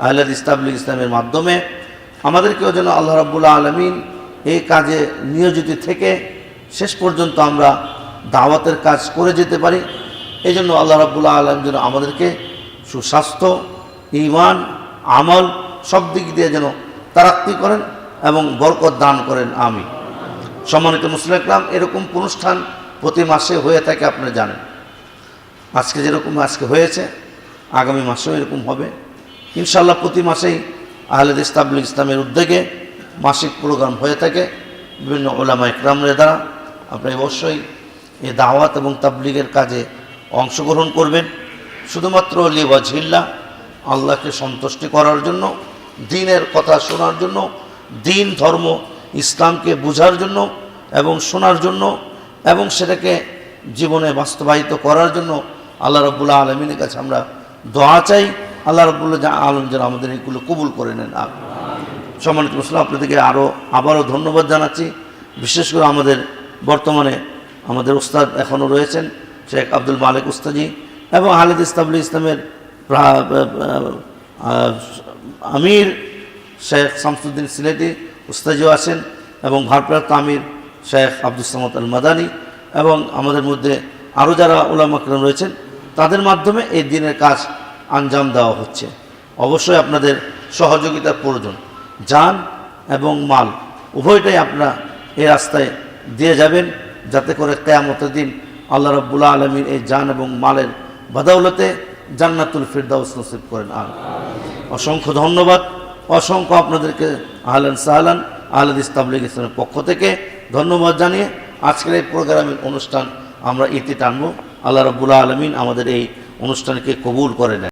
আহলে হাদিস তাবলীগ ইসলামের মাধ্যমে, আমাদেরকেও যেন আল্লাহ রাব্বুল আলামিন এই কাজে নিয়োজিত থেকে শেষ পর্যন্ত আমরা দাওয়াতের কাজ করে যেতে পারি। এই জন্য আল্লাহ রাব্বুল আলামিন যেন আমাদেরকে সুস্বাস্থ্য, ঈমান, আমল সব দিক দিয়ে যেন তারাক্কি করেন এবং বরকত দান করেন, আমিন। সম্মানিত মুসলিম ইকরাম, এরকম অনুষ্ঠান প্রতি মাসে হয়ে থাকে, আপনারা জানেন। আজকে যেরকম আজকে হয়েছে, আগামী মাসেও এরকম হবে ইনশাআল্লাহ। প্রতি মাসেই আহলে হাদিস তাবলীগ ইসলামের উদ্যোগে মাসিক প্রোগ্রাম হয়ে থাকে বিভিন্ন উলামা ইকরামের দ্বারা। আপনি অবশ্যই এই দাওয়াত এবং তাবলীগের কাজে অংশগ্রহণ করবেন, শুধুমাত্র লিওয়াজহিল্লাহ, আল্লাহকে সন্তুষ্টি করার জন্য, দ্বীনের কথা শোনার জন্য, দ্বীন ধর্ম ইসলামকে বোঝার জন্য এবং শোনার জন্য এবং সেটাকে জীবনে বাস্তবায়িত করার জন্য আল্লাহ রাব্বুল আলামিনের কাছে আমরা দোয়া চাই। আল্লাহ রাব্বুল আলামিন যেন আমাদের এগুলো কবুল করে নেন, আমিন। সম্মানিত মুসলিম, আপনাদেরকে আবারও ধন্যবাদ জানাচ্ছি। বিশেষ করে আমাদের বর্তমানে আমাদের উস্তাদ এখনও রয়েছেন শেখ আব্দুল মালিক উস্তাজি এবং আহলে হাদিস তাবলীগ ইসলামের আমির শেখ শামসুদ্দিন সিলেটি উস্তাজিও আছেন এবং ভারপ্রাপ্ত আমির শেখ আব্দুস সামাদ আল মাদানী এবং আমাদের মধ্যে আরও যারা উলামা ইকরাম রয়েছেন, তাদের মাধ্যমে এই দ্বীনের কাজ আঞ্জাম দেওয়া হচ্ছে। অবশ্যই আপনাদের সহযোগিতার প্রয়োজন, জান এবং মাল উভয়টাই আপনারা এই রাস্তায় দিয়ে যাবেন, যাতে করে কিয়ামতের দিন আল্লাহ রাব্বুল আলামিন এই জান এবং মালের বদৌলতে জান্নাতুল ফিরদাউস নসিব করেন, আমিন। অসংখ্য ধন্যবাদ, অসংখ্য আপনাদেরকে আহলান সাহলান আহলে হাদিস তাবলীগ ইসলামের পক্ষ থেকে ধন্যবাদ জানিয়ে আজকের এই প্রোগ্রামের অনুষ্ঠান আমরা ইতি টানব। আল্লাহ রাব্বুল আলামিন আমাদের এই অনুষ্ঠানকে কবুল করে নেন।